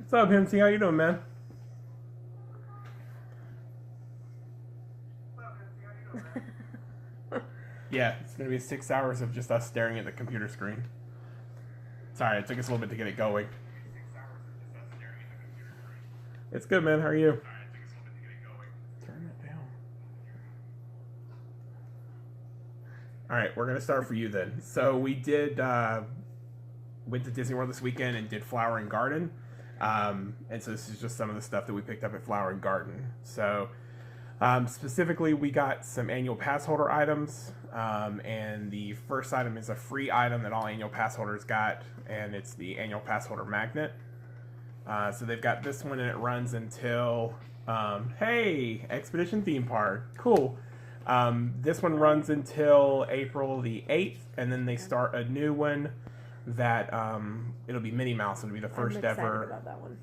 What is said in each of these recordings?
What's up, MC? How you doing, man? Yeah, it's gonna be 6 hours of just us staring at the computer screen. Sorry, it took us a little bit to get it going. It's good, man. How are you? Turn it down. All right, we're gonna start for you then. So we did went to Disney World this weekend and did Flower and Garden, and so this is just some of the stuff that we picked up at Flower and Garden. So specifically, we got some annual pass holder items, and the first item is a free item that all annual pass holders got, and it's the annual pass holder magnet. So they've got this one, and it runs until hey, Expedition Theme Park, cool. This one runs until April the 8th, and then they start a new one that it'll be Minnie Mouse. It'll be the first I'm excited ever. about that one.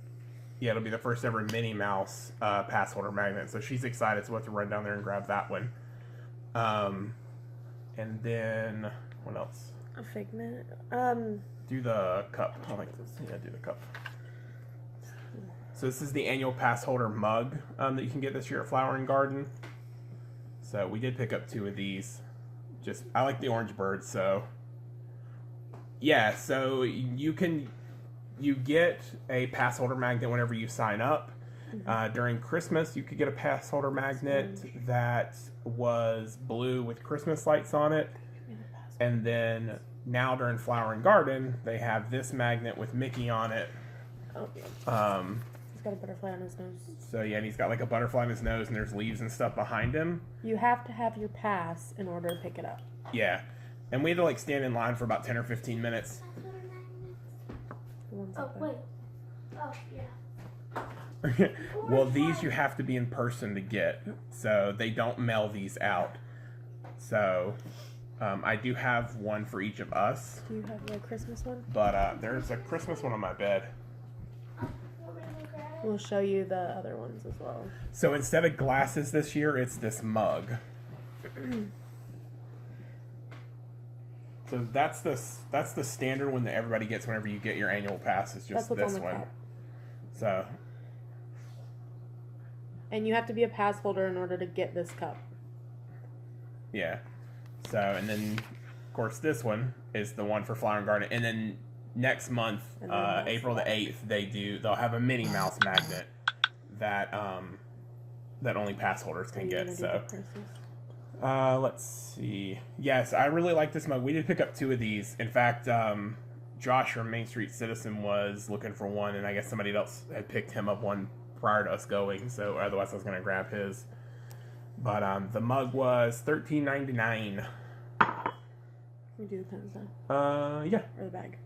Yeah, it'll be the first ever Minnie Mouse pass holder magnet. So she's excited, so we'll have to run down there and grab that one. And then what else? A figment. Do the cup. I like this. Yeah, do the cup. So this is the annual pass holder mug that you can get this year at Flower and Garden. So we did pick up 2 of these. Just I like the orange bird, so yeah. So you get a pass holder magnet whenever you sign up. During Christmas, you could get a pass holder magnet that was blue with Christmas lights on it. And then now during Flower and Garden, they have this magnet with Mickey on it. Oh, yeah. He's got a butterfly on his nose. So yeah, and he's got like a butterfly on his nose, and there's leaves and stuff behind him. You have to have your pass in order to pick it up. Yeah. And we had to like stand in line for about 10 or 15 minutes. Oh, wait. Oh, yeah. Well, these you have to be in person to get, so they don't mail these out. So I do have one for each of us. Do you have the Christmas one? But there's a Christmas one on my bed. We'll show you the other ones as well. So instead of glasses this year, it's this mug. So that's the standard one that everybody gets whenever you get your annual pass. It's just this one. Cup. So. And you have to be a pass holder in order to get this cup. Yeah. So, and then, of course, this one is the one for Flower and Garden. And then next month, April the 8th, they'll have a Minnie Mouse magnet that that only pass holders can get. So, let's see. Yes, I really like this mug. We did pick up 2 of these. In fact, Josh from Main Street Citizen was looking for one, and I guess somebody else had picked him up one prior to us going. So, otherwise, I was going to grab his. But the mug was $13.99. We do the pins now. Yeah. Or the bag.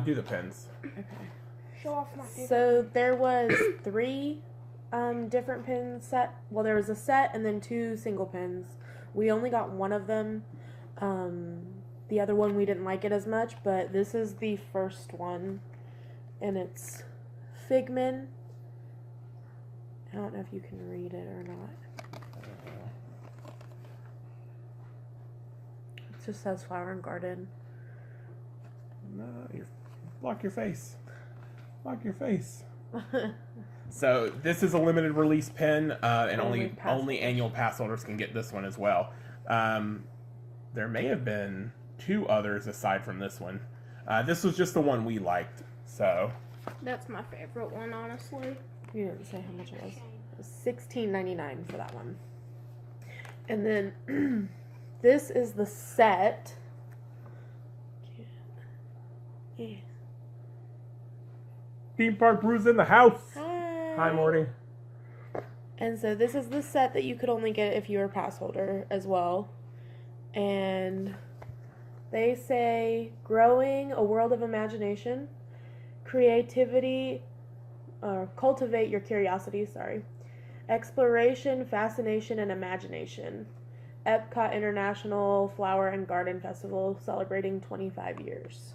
Do the pins. Okay. Show off my favorite. So there was 3 different pin set. Well, there was a set and then 2 single pins. We only got one of them. The other one we didn't like it as much, but this is the first one, and it's Figment. I don't know if you can read it or not. It just says Flower and Garden. No, block your face. Block your face. So this is a limited release pin, and only annual pass holders can get this one as well. There may have been 2 others aside from this one. This was just the one we liked. So That's my favorite one, honestly. You didn't say how much it was. It was $16.99 for that one. And then this is the set. Yeah. Theme Park Brew's in the house. Hi. Hi, Morty. And so this is the set that you could only get if you were a pass holder as well. And they say growing a world of imagination, creativity, cultivate your curiosity, exploration, fascination, and imagination. EPCOT International Flower and Garden Festival celebrating 25 years.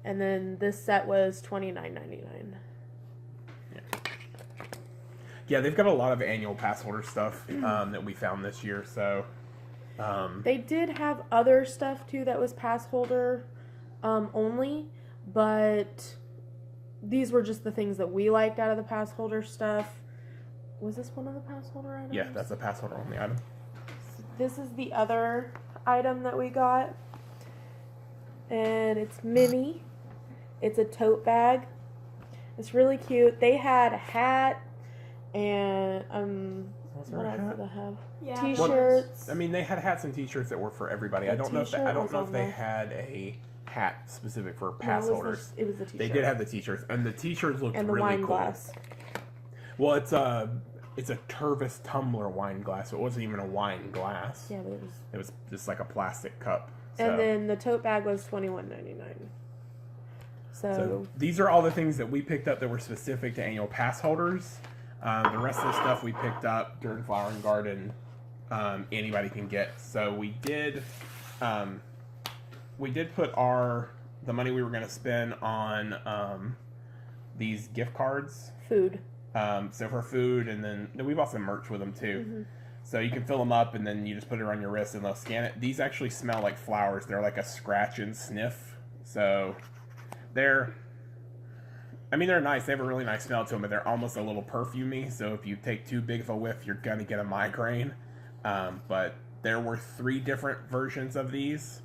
And then this set was $29.99. Yeah, they've got a lot of annual pass holder stuff that we found this year. So they did have other stuff too that was pass holder only, but these were just the things that we liked out of the pass holder stuff. Was this one of the pass holder items? Yeah, that's a pass holder only item. This is the other item that we got. And it's mini. It's a tote bag. It's really cute. They had a hat and what else did they have? Yeah, T-shirts. I mean, they had hats and T-shirts that were for everybody. I don't know if they had a hat specific for pass holders. It was the T-shirt. They did have the T-shirts, and the T-shirts looked and the really wine cool. glass. Well, it's a Tervis tumbler wine glass. So it wasn't even a wine glass. Yeah, but it was just like a plastic cup. So. And then the tote bag was $21.99. So these are all the things that we picked up that were specific to annual pass holders. The rest of the stuff we picked up during Flower and Garden, anybody can get. So we did put the money we were going to spend on these gift cards. Food. So for food, and then we bought some merch with them too. Mm-hmm. So you can fill them up, and then you just put it on your wrist, and they'll scan it. These actually smell like flowers. They're like a scratch and sniff. So they're nice. They have a really nice smell to them, but they're almost a little perfumey. So if you take too big of a whiff, you're gonna get a migraine. But there were 3 different versions of these,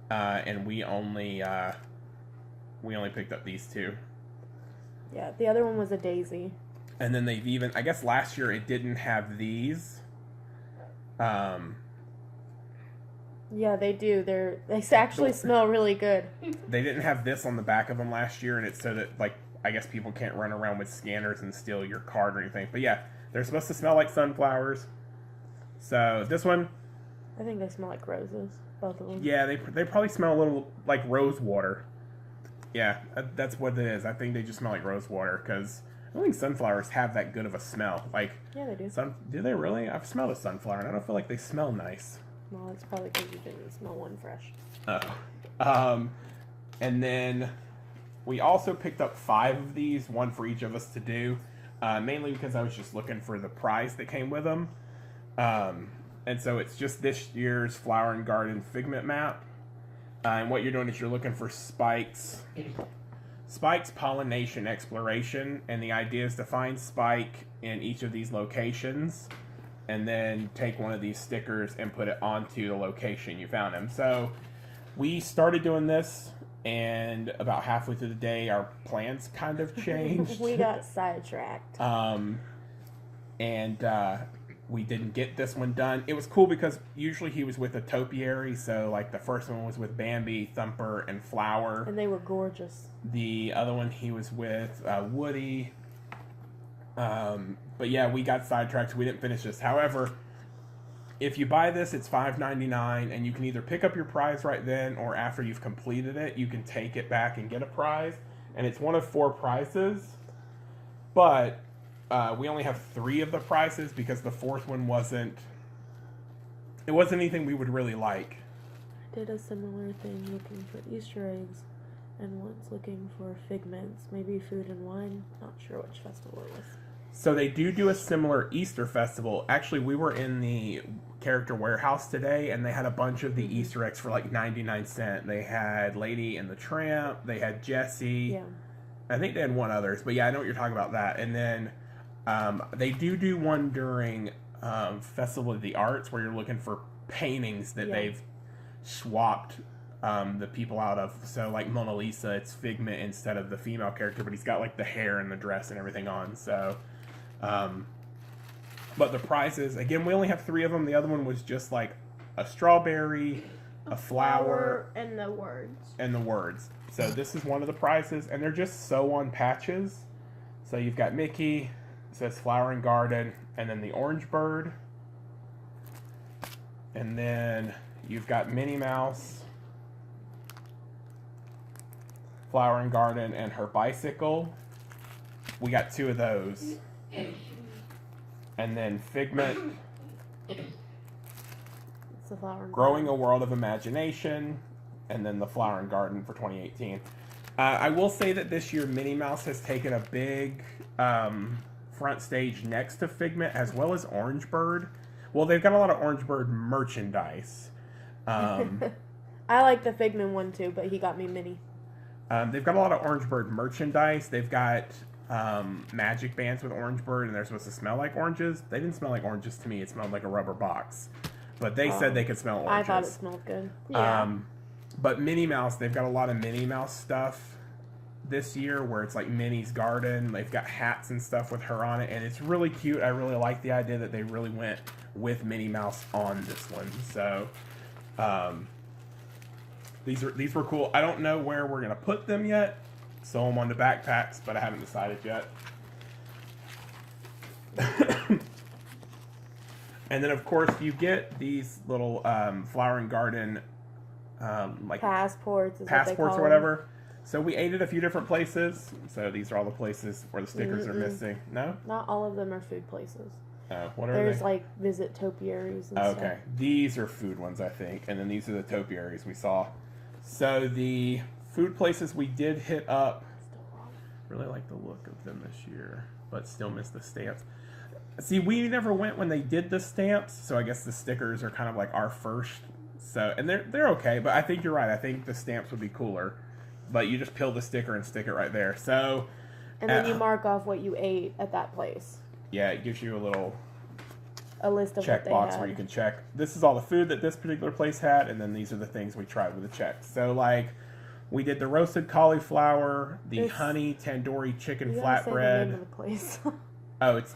and we only picked up these 2. Yeah, the other one was a daisy. And then they've even, I guess last year it didn't have these. Yeah, they do. They actually smell really good. They didn't have this on the back of them last year, and it's so that, like, I guess people can't run around with scanners and steal your card or anything. But yeah, they're supposed to smell like sunflowers. So this one, I think they smell like roses, both of them. Yeah, they probably smell a little like rose water. Yeah, that's what it is. I think they just smell like rose water, because I don't think sunflowers have that good of a smell. Like, yeah, they do. Do they really? I've smelled a sunflower, and I don't feel like they smell nice. Well, it's probably because you didn't smell one fresh. And then we also picked up 5 of these, one for each of us to do, mainly because I was just looking for the prize that came with them. And so it's just this year's Flower and Garden Figment map. And what you're doing is you're looking for Spike's pollination exploration, and the idea is to find Spike in each of these locations, and then take one of these stickers and put it onto the location you found him. So we started doing this, and about halfway through the day, our plans kind of changed. We got sidetracked. We didn't get this one done. It was cool because usually he was with a topiary, so like the first one was with Bambi, Thumper, and Flower. And they were gorgeous. The other one he was with Woody. But yeah, we got sidetracked, so we didn't finish this. However, if you buy this, it's $5.99, and you can either pick up your prize right then, or after you've completed it, you can take it back and get a prize. And it's one of 4 prizes. But we only have 3 of the prizes because the 4th one wasn't anything we would really like. I did a similar thing looking for Easter eggs, and once looking for figments, maybe food and wine. Not sure which festival it was. So they do a similar Easter festival. Actually, we were in the character warehouse today, and they had a bunch of the Easter eggs for like 99 cents. They had Lady and the Tramp. They had Jessie. Yeah. I think they had one others, but yeah, I know what you're talking about that. And then they do one during Festival of the Arts, where you're looking for paintings that they've swapped the people out of. So like Mona Lisa, it's Figment instead of the female character, but he's got like the hair and the dress and everything on. So, but the prizes, again, we only have 3 of them. The other one was just like a strawberry, a flower, and the words. So this is one of the prizes, and they're just sew on patches. So you've got Mickey, it says Flower and Garden, and then the orange bird. And then you've got Minnie Mouse, Flower and Garden, and her bicycle. We got 2 of those. And then Figment, It's the Flower and Growing Garden. a World of Imagination, and then the Flower and Garden for 2018. I will say that this year Minnie Mouse has taken a big front stage next to Figment, as well as Orange Bird. Well, they've got a lot of Orange Bird merchandise. I like the Figment one too, but he got me Minnie. They've got a lot of Orange Bird merchandise. They've got magic bands with Orange Bird, and they're supposed to smell like oranges. They didn't smell like oranges to me. It smelled like a rubber box. But they said they could smell oranges. I thought it smelled good. Yeah. But Minnie Mouse, they've got a lot of Minnie Mouse stuff this year where it's like Minnie's Garden. They've got hats and stuff with her on it, and it's really cute. I really like the idea that they really went with Minnie Mouse on this one. So these were cool. I don't know where we're gonna put them yet. Sew them onto backpacks, but I haven't decided yet. And then of course you get these little flower and garden like passports or whatever. So we ate at a few different places. So these are all the places where the stickers are missing. No? Not all of them are food places. Oh, what are There's they? like visit topiaries and stuff. Okay. These are food ones, I think. And then these are the topiaries we saw. So the food places we did hit up. Really like the look of them this year, but still miss the stamps. See, we never went when they did the stamps, so I guess the stickers are kind of like our first. So, and they're okay, but I think you're right. I think the stamps would be cooler. But you just peel the sticker and stick it right there. So, and then you mark off what you ate at that place. Yeah, it gives you a little list of checkbox where you can check. This is all the food that this particular place had, and then these are the things we tried with the check. So, like, we did the roasted cauliflower, the honey tandoori chicken flatbread. Say the name of the place.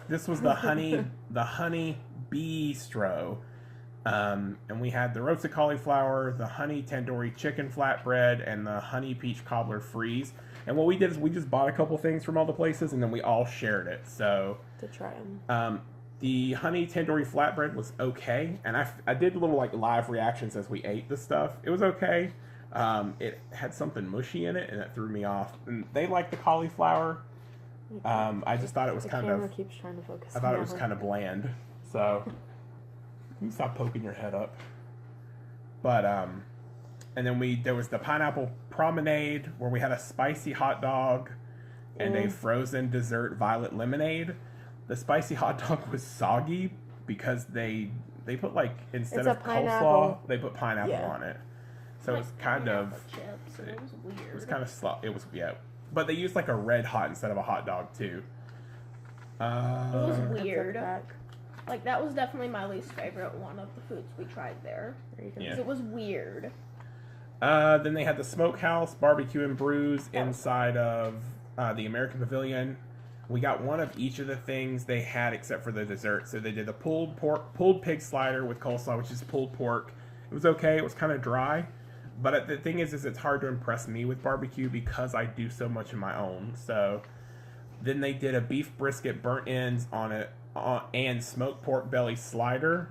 This was the honey bistro. And we had the roasted cauliflower, the honey tandoori chicken flatbread, and the honey peach cobbler freeze. And what we did is we just bought a couple things from all the places, and then we all shared it. So to try them. The honey tandoori flatbread was okay, and I did little like live reactions as we ate the stuff. It was okay. It had something mushy in it, and it threw me off. And they liked the cauliflower. I just thought it was kind of. Keeps trying to focus. I thought it was kind of bland. So you can stop poking your head up. But and then there was the pineapple promenade where we had a spicy hot dog and a frozen dessert violet lemonade. The spicy hot dog was soggy because they put like instead of coleslaw they put pineapple on it. So like it was kind of chips. It was weird. It was kind of slow. It was but they used like a red hot instead of a hot dog too. It was weird. Like that was definitely my least favorite one of the foods we tried there. Because it was weird. Then they had the smokehouse barbecue and brews inside of the American Pavilion. We got one of each of the things they had except for the dessert. So they did the pulled pig slider with coleslaw, which is pulled pork. It was okay. It was kind of dry. But the thing is it's hard to impress me with barbecue because I do so much of my own. So then they did a beef brisket burnt ends and smoked pork belly slider.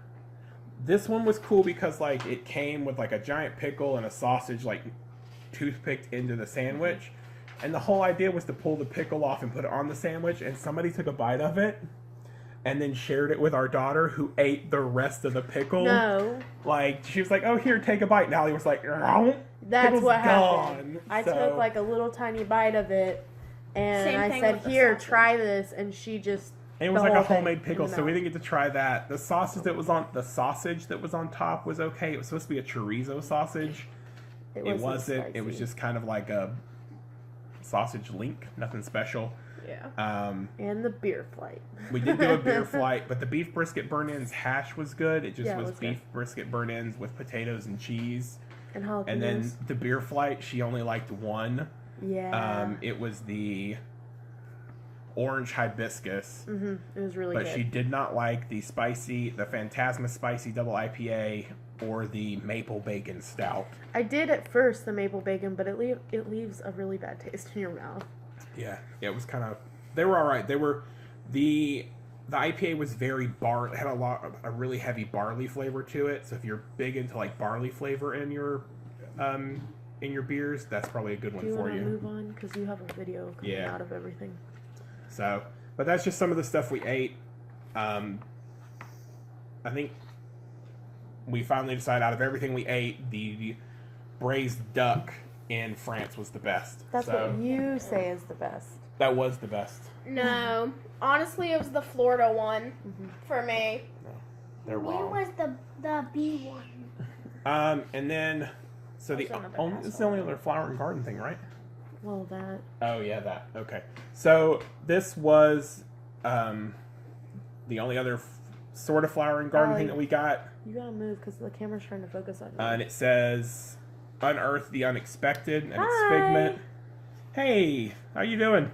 This one was cool because like it came with like a giant pickle and a sausage like toothpicked into the sandwich. And the whole idea was to pull the pickle off and put it on the sandwich, and somebody took a bite of it and then shared it with our daughter, who ate the rest of the pickle. No. Like, she was like, oh, here, take a bite. And Allie was like, that's what happened. Gone. I took like a little tiny bite of it, and I said, here, try this. And she just... And it was like a homemade pickle, so we didn't get to try that. The sausage that was on top was okay. It was supposed to be a chorizo sausage. It wasn't. Spicy. It was just kind of like a sausage link, nothing special. Yeah. And the beer flight. We did do a beer flight, but the beef brisket burnt-ends hash was good. It just was beef good. Brisket burnt-ends with potatoes and cheese. And jalapenos. And then the beer flight, she only liked one. Yeah. It was the orange hibiscus. Mm-hmm. It was really good. But she did not like the Phantasma Spicy Double IPA or the Maple Bacon Stout. I did at first the maple bacon, but it leaves a really bad taste in your mouth. Yeah, it was kind of... They were all right. They were... The IPA was very it had a really heavy barley flavor to it. So if you're big into like barley flavor in your beers, that's probably a good one for you. Do you want to move on? Because you have a video coming out of everything. So, but that's just some of the stuff we ate. I think we finally decided out of everything we ate, the braised duck in France was the best. That's what you say is the best. That was the best. No. Honestly, it was the Florida one for me. No, they're wrong. Where was the B one? And then, so this is the only other flower and garden thing, right? Well, that. Oh, yeah, that. Okay. So, this was the only other sort of flower and garden thing that we got. You gotta move because the camera's trying to focus on you. And it says, Unearth the Unexpected, and Hi. it's Figment. Hey, how you doing?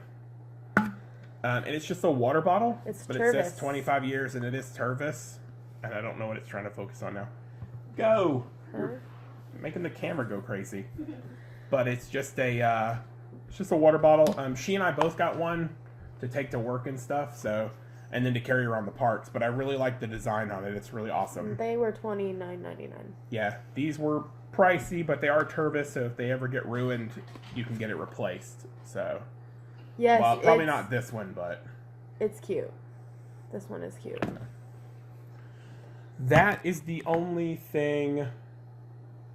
And it's just a water bottle. But Tervis. It says 25 years, and it is Tervis. And I don't know what it's trying to focus on now. Go! You're making the camera go crazy. But it's just a water bottle. She and I both got one to take to work and stuff, so, and then to carry around the parks. But I really like the design on it. It's really awesome. They were $29.99. Yeah, these were pricey, but they are Tervis, so if they ever get ruined, you can get it replaced. So, yes, well, probably not this one, but it's cute. This one is cute. That is the only thing.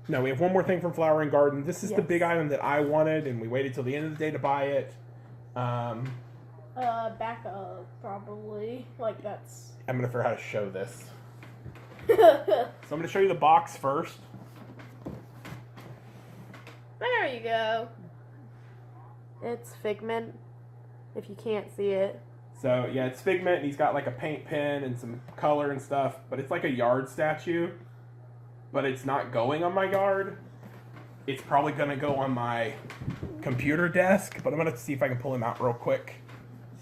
No, we have one more thing from Flower and Garden. This is the big item that I wanted, and we waited till the end of the day to buy it. Back up, probably. Like, that's... I'm going to figure out how to show this. So I'm going to show you the box first. There you go. It's Figment, if you can't see it. So, yeah, it's Figment, and he's got, like, a paint pen and some color and stuff, but it's like a yard statue. But it's not going on my yard. It's probably going to go on my computer desk, but I'm going to see if I can pull him out real quick.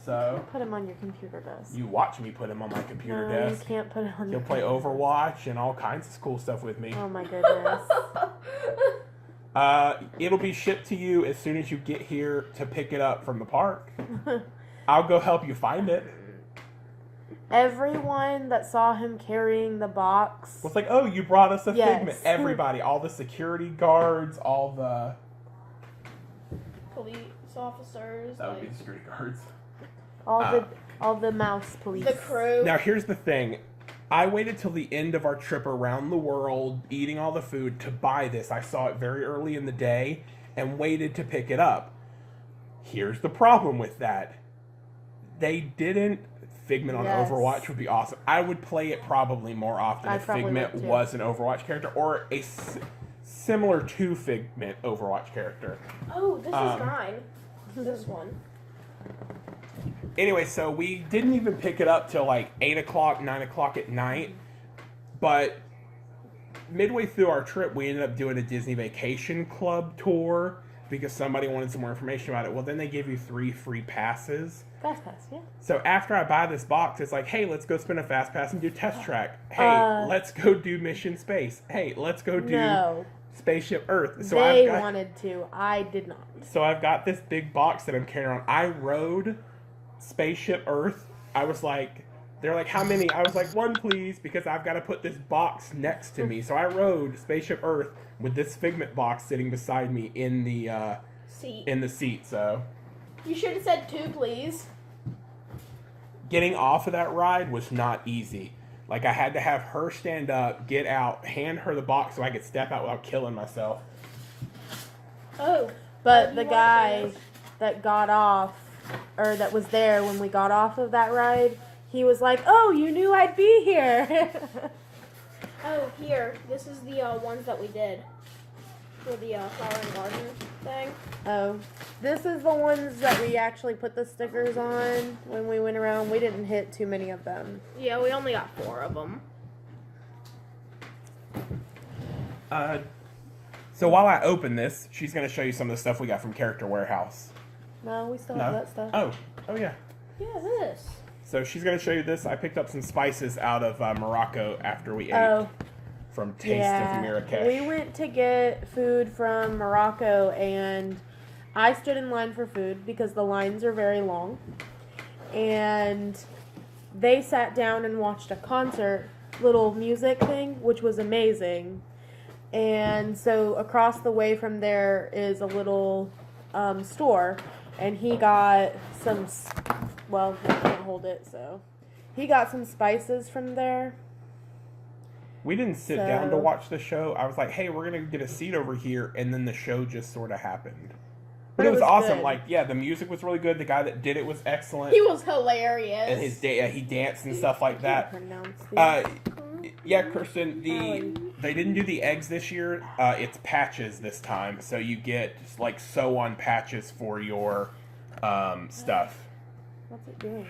So put him on your computer desk. You watch me put him on my computer desk. You can't put it on your He'll play Overwatch and all kinds of cool stuff with me. Oh my goodness. It'll be shipped to you as soon as you get here to pick it up from the park. I'll go help you find it. Everyone that saw him carrying the box was like, oh, you brought us a Figment. Everybody, all the security guards, all the police officers. That would be the security guards. All the mouse police. The crew. Now here's the thing. I waited till the end of our trip around the world, eating all the food, to buy this. I saw it very early in the day and waited to pick it up. Here's the problem with that. They didn't. Figment on Overwatch would be awesome. I would play it probably more often if Figment was an Overwatch character or a similar to Figment Overwatch character. Oh, this is mine. This one. Anyway, so we didn't even pick it up till like 8 o'clock, 9 o'clock at night. But midway through our trip, we ended up doing a Disney Vacation Club tour because somebody wanted some more information about it. Well, then they give you 3 free passes. Fast pass, yeah. So after I buy this box, it's like, hey, let's go spin a fast pass and do test track. Hey, let's go do Mission Space. Hey, let's go do Spaceship Earth. So they wanted to. I did not. So I've got this big box that I'm carrying around. I rode Spaceship Earth. I was like, they're like, how many? I was like, 1 please, because I've got to put this box next to me. So I rode Spaceship Earth with this Figment box sitting beside me in the seat. So you should have said 2 please. Getting off of that ride was not easy. Like, I had to have her stand up, get out, hand her the box so I could step out without killing myself. Oh. But the guy that got off, or that was there when we got off of that ride, he was like, oh, you knew I'd be here. Oh, here. This is the ones that we did for the Flower and Garden thing. Oh. This is the ones that we actually put the stickers on when we went around. We didn't hit too many of them. Yeah, we only got 4 of them. So while I open this, she's going to show you some of the stuff we got from Character Warehouse. No, we still have that stuff. Oh yeah. Yeah, this. So she's going to show you this. I picked up some spices out of Morocco after we ate from Taste of Marrakesh. We went to get food from Morocco, and I stood in line for food because the lines are very long. And they sat down and watched a concert, little music thing, which was amazing. And so across the way from there is a little store, and he got some, well, he can't hold it, so he got some spices from there. We didn't sit down to watch the show. I was like, hey, we're going to get a seat over here, and then the show just sort of happened. But it was awesome. Good. Like, yeah, the music was really good. The guy that did it was excellent. He was hilarious. And he danced and stuff like that. Pronounce yeah, Kirsten, They didn't do the eggs this year. It's patches this time, so you get like sew-on patches for your stuff. What's it doing?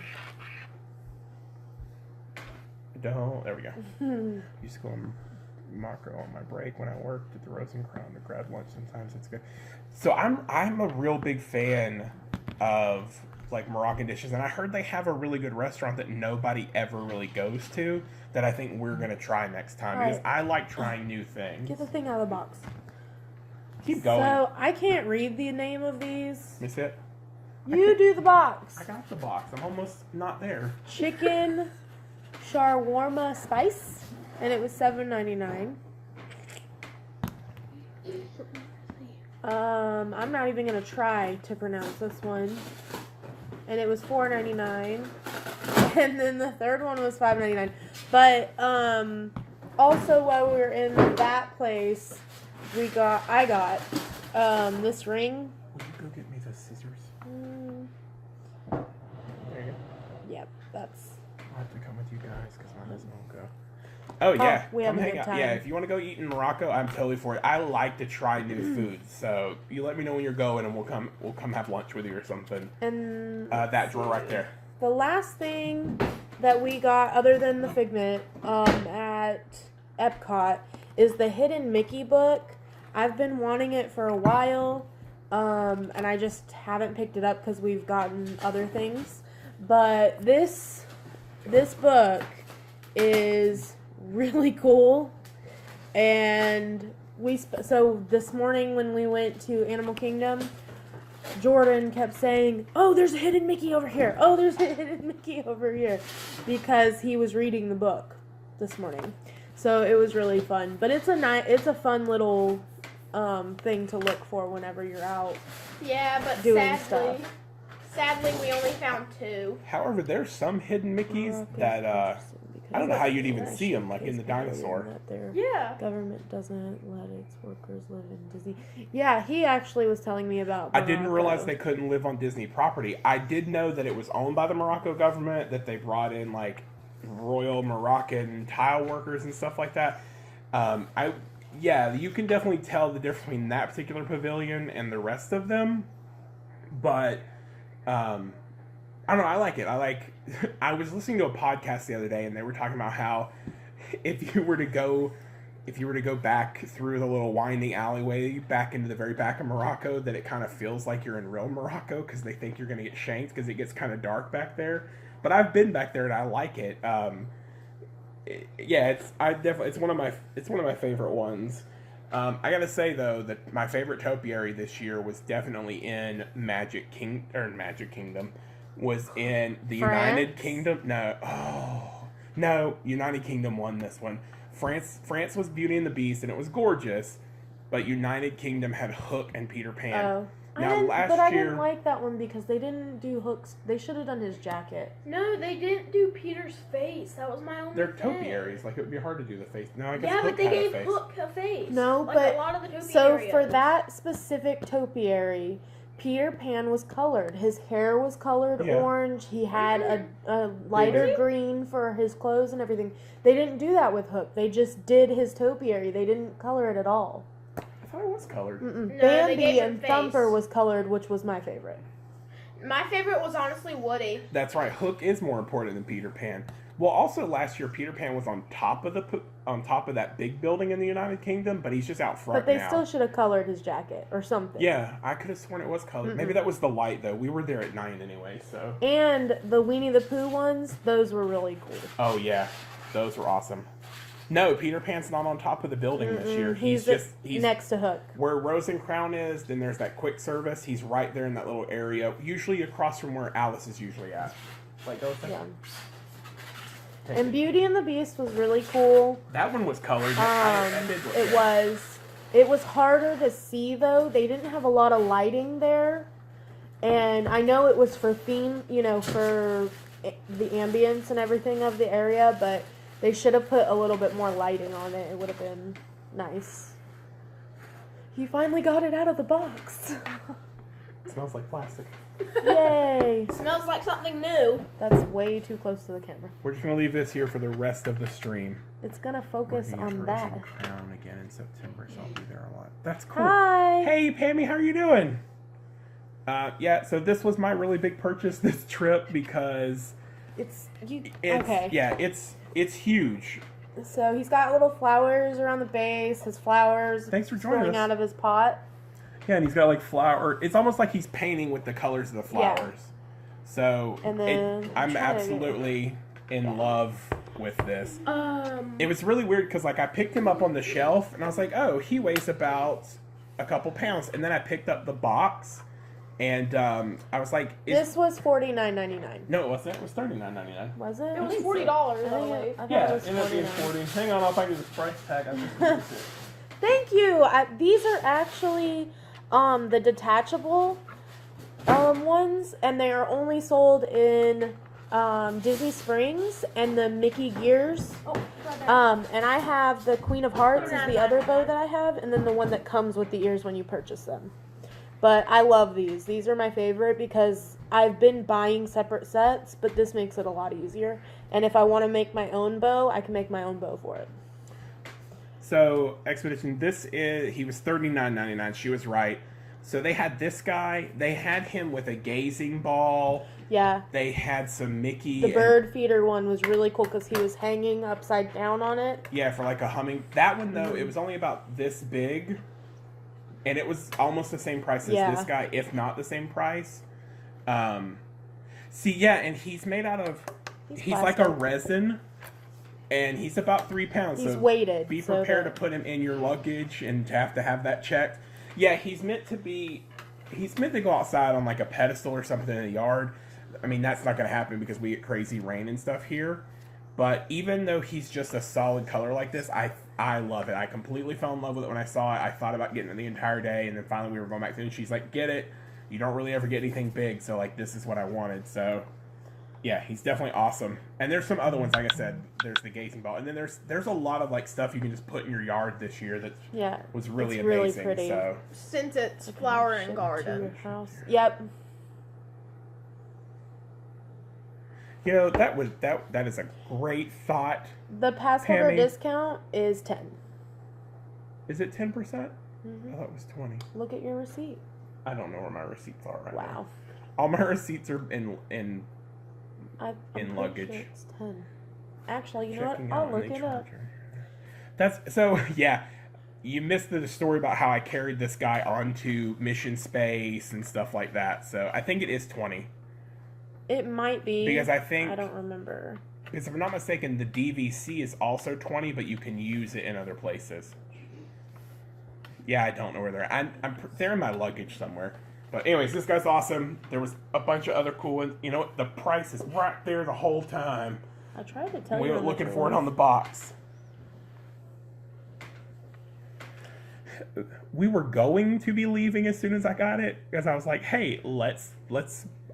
There we go. Used to go on macro on my break when I worked at the Rose and Crown to grab lunch. Sometimes it's good. So I'm a real big fan of like Moroccan dishes, and I heard they have a really good restaurant that nobody ever really goes to that I think we're gonna try next time because I like trying new things. Get the thing out of the box. Keep going. So I can't read the name of these. Miss it? You do the box. I got the box. I'm almost not there. Chicken shawarma spice, and it was $7.99. I'm not even gonna try to pronounce this one. And it was $4.99. And then the third one was $5.99. But also while we were in that place, I got this ring. Will you go get me the scissors? There you go. Yep, that's. I'll have to come with you guys because my husband won't go. Oh yeah, we have come a hang good out. time. Yeah, if you want to go eat in Morocco, I'm totally for it. I like to try new foods, so you let me know when you're going, and we'll come have lunch with you or something. And that drawer right there. the last thing that we got, other than the Figment, at EPCOT, is the Hidden Mickey book. I've been wanting it for a while, and I just haven't picked it up because we've gotten other things. But this book is really cool, and so this morning when we went to Animal Kingdom, Jordan kept saying, "Oh, there's a hidden Mickey over here. Oh, there's a hidden Mickey over here," because he was reading the book this morning. So it was really fun, but it's a fun little thing to look for whenever you're out. Yeah, but doing sadly, we only found 2. However, there's some hidden Mickeys that I don't know how you'd even see them, like in the dinosaur. Yeah. Government doesn't let its workers live in Disney. Yeah, he actually was telling me about Morocco. I didn't realize they couldn't live on Disney property. I did know that it was owned by the Morocco government, that they brought in like royal Moroccan tile workers and stuff like that. You can definitely tell the difference between that particular pavilion and the rest of them. But I don't know. I like it. I was listening to a podcast the other day, and they were talking about how if you were to go back through the little winding alleyway back into the very back of Morocco, that it kind of feels like you're in real Morocco because they think you're going to get shanked because it gets kind of dark back there. But I've been back there and I like it. It's one of my favorite ones. I gotta say though that my favorite topiary this year was definitely in Magic Kingdom. Was in the United Kingdom. No, United Kingdom won this one. France was Beauty and the Beast, and it was gorgeous. But United Kingdom had Hook and Peter Pan. Oh. I didn't like that one because they didn't do Hook's. They should have done his jacket. No, they didn't do Peter's face. That was my only They're thing. topiaries. Like, it would be hard to do the face. No, I guess yeah, Hook but they had gave a face. Hook a face. No, like but a lot of the topiaries. So for that specific topiary, Peter Pan was colored. His hair was colored orange. He had a lighter green for his clothes and everything. They didn't do that with Hook. They just did his topiary. They didn't color it at all. I thought it was colored. No, Bambi and Thumper was colored, which was my favorite. My favorite was honestly Woody. That's right. Hook is more important than Peter Pan. Well, also last year Peter Pan was on top of that big building in the United Kingdom, but he's just out front now. But they still should have colored his jacket or something. Yeah, I could have sworn it was colored. Maybe that was the light though. We were there at 9 anyway, so. And the Winnie the Pooh ones, those were really cool. Oh yeah, those were awesome. No, Peter Pan's not on top of the building this year. He's next to Hook. Where Rose and Crown is, then there's that quick service. He's right there in that little area, usually across from where Alice is usually at. Like, go yeah. And Beauty and the Beast was really cool. That one was colored. It was harder to see though. They didn't have a lot of lighting there. And I know it was for theme, for the ambience and everything of the area, but they should have put a little bit more lighting on it. It would have been nice. You finally got it out of the box. Smells like plastic. Yay! Smells like something new. That's way too close to the camera. We're just gonna leave this here for the rest of the stream. It's gonna focus on that. Crown again in September, so I'll be there a lot. That's cool. Hi. Hey, Pammy, how are you doing? Yeah, so this was my really big purchase this trip because it's huge. So he's got little flowers around the base. His flowers. Thanks for joining us. Out of his pot. Yeah, and he's got like flower. It's almost like he's painting with the colors of the flowers. Yeah. So and then I'm absolutely in love with this. It was really weird because like I picked him up on the shelf and I was like, oh, he weighs about a couple pounds, and then I picked up the box. And I was like, "This was $49.99." No, it wasn't. It was $39.99. Was it? It was $40. Yeah, it ended up being $40. Hang on, I'll find you this price tag. Thank you. These are actually the detachable ones, and they are only sold in Disney Springs and the Mickey Gears. And I have the Queen of Hearts is the other bow that I have, and then the one that comes with the ears when you purchase them. But I love these. These are my favorite because I've been buying separate sets, but this makes it a lot easier. And if I want to make my own bow, I can make my own bow for it. So, Expedition, he was $39.99. She was right. So they had this guy. They had him with a gazing ball. Yeah. They had some Mickey. The bird feeder one was really cool because he was hanging upside down on it. Yeah, for like a humming. That one, though, it was only about this big. And it was almost the same price as this guy, if not the same price. And he's made out of... He's like a resin, and he's about 3 pounds. He's weighted. Be prepared to put him in your luggage and to have that checked. Yeah, he's meant to go outside on like a pedestal or something in the yard. I mean, that's not going to happen because we get crazy rain and stuff here. But even though he's just a solid color like this, I love it. I completely fell in love with it when I saw it. I thought about getting it the entire day, and then finally we were going back to it, and she's like, get it. You don't really ever get anything big, so like this is what I wanted. So yeah, he's definitely awesome. And there's some other ones, like I said. There's the gazing ball, and then there's a lot of like stuff you can just put in your yard this year that was really amazing. Really pretty. So since it's flower and garden. Yep. You know, that is a great thought. The passholder discount is 10. Is it 10%? Mm-hmm. I thought it was 20. Look at your receipt. I don't know where my receipts are right now. Wow. All my receipts are in luggage. Sure it's 10. Actually, you know what? I'll look it up. You missed the story about how I carried this guy onto mission space and stuff like that. So I think it is 20. It might be. Because I don't remember. Because if I'm not mistaken, the DVC is also 20, but you can use it in other places. Yeah, I don't know where they're at. They're in my luggage somewhere. But anyways, this guy's awesome. There was a bunch of other cool ones. You know what? The price is right there the whole time. I tried to tell you. We were looking for it on the box. We were going to be leaving as soon as I got it. Because I was like, hey,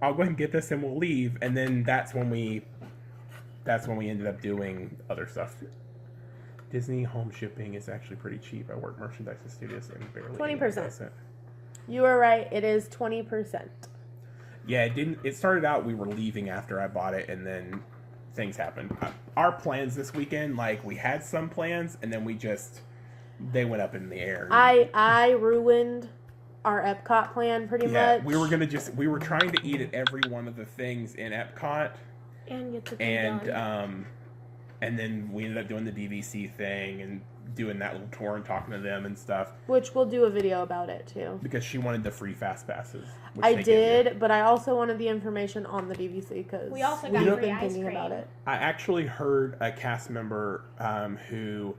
I'll go ahead and get this and we'll leave. And then that's when we ended up doing other stuff. Disney home shipping is actually pretty cheap. I work merchandise in studios and barely 20%. You were right. It is 20%. Yeah, it started out we were leaving after I bought it, and then things happened. Our plans this weekend, like we had some plans, and then they went up in the air. I ruined our EPCOT plan pretty much. We were trying to eat at every one of the things in EPCOT. And get the thing done. And then we ended up doing the DVC thing and doing that little tour and talking to them and stuff. Which we'll do a video about it too. Because she wanted the free fast passes. I did, but I also wanted the information on the DVC because we also got free ice cream about it. I actually heard a cast member who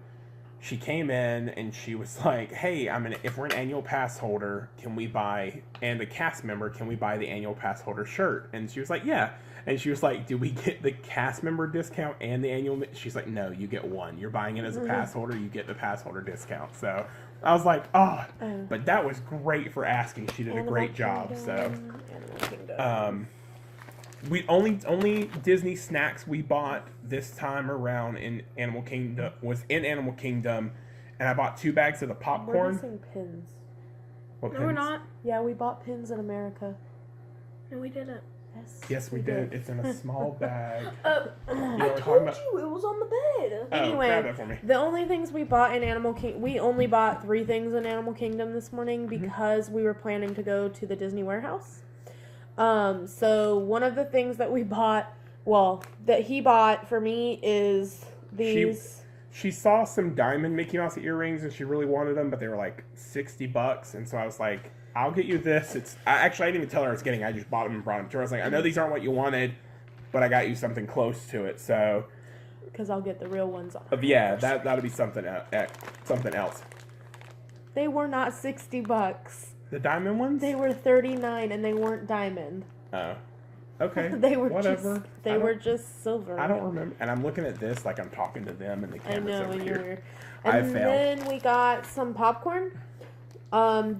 she came in and she was like, hey, if we're an annual pass holder, can we buy, and a cast member, can we buy the annual pass holder shirt? And she was like, yeah. And she was like, do we get the cast member discount and the annual? She's like, no, you get one. You're buying it as a pass holder, you get the pass holder discount. So I was like, but that was great for asking. She did a great job. So we only Disney snacks we bought this time around in Animal Kingdom, and I bought 2 bags of the popcorn. We're missing pins. What No, pins? we're not. Yeah, we bought pins in America. No, we didn't. Yes, we did. It's in a small bag. I told you it was on the bed. Anyway, grab that for me. the only things we bought in Animal Kingdom, we only bought 3 things in Animal Kingdom this morning because we were planning to go to the Disney warehouse. So one of the things that we bought, that he bought for me is these. She saw some diamond Mickey Mouse earrings and she really wanted them, but they were like $60, and so I was like, I'll get you this. I didn't even tell her I was getting. I just bought them and brought them to her. I was like, I know these aren't what you wanted, but I got you something close to it. So, because I'll get the real ones on. Yeah, that'll be something else. They were not $60. The diamond ones? They were $39, and they weren't diamond. Oh, okay. They were whatever. They were just silver. I don't remember, and I'm looking at this like I'm talking to them, and the camera's I know, over and here. And then we got some popcorn.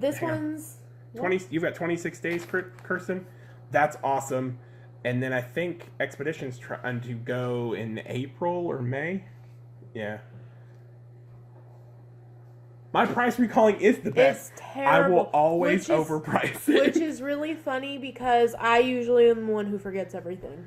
This one's 20. You've got 26 days, Kirsten. That's awesome. And then I think Expedition's trying to go in April or May. Yeah. My price recalling is the best. It's terrible. I will always overprice it. Which is really funny because I usually am the one who forgets everything.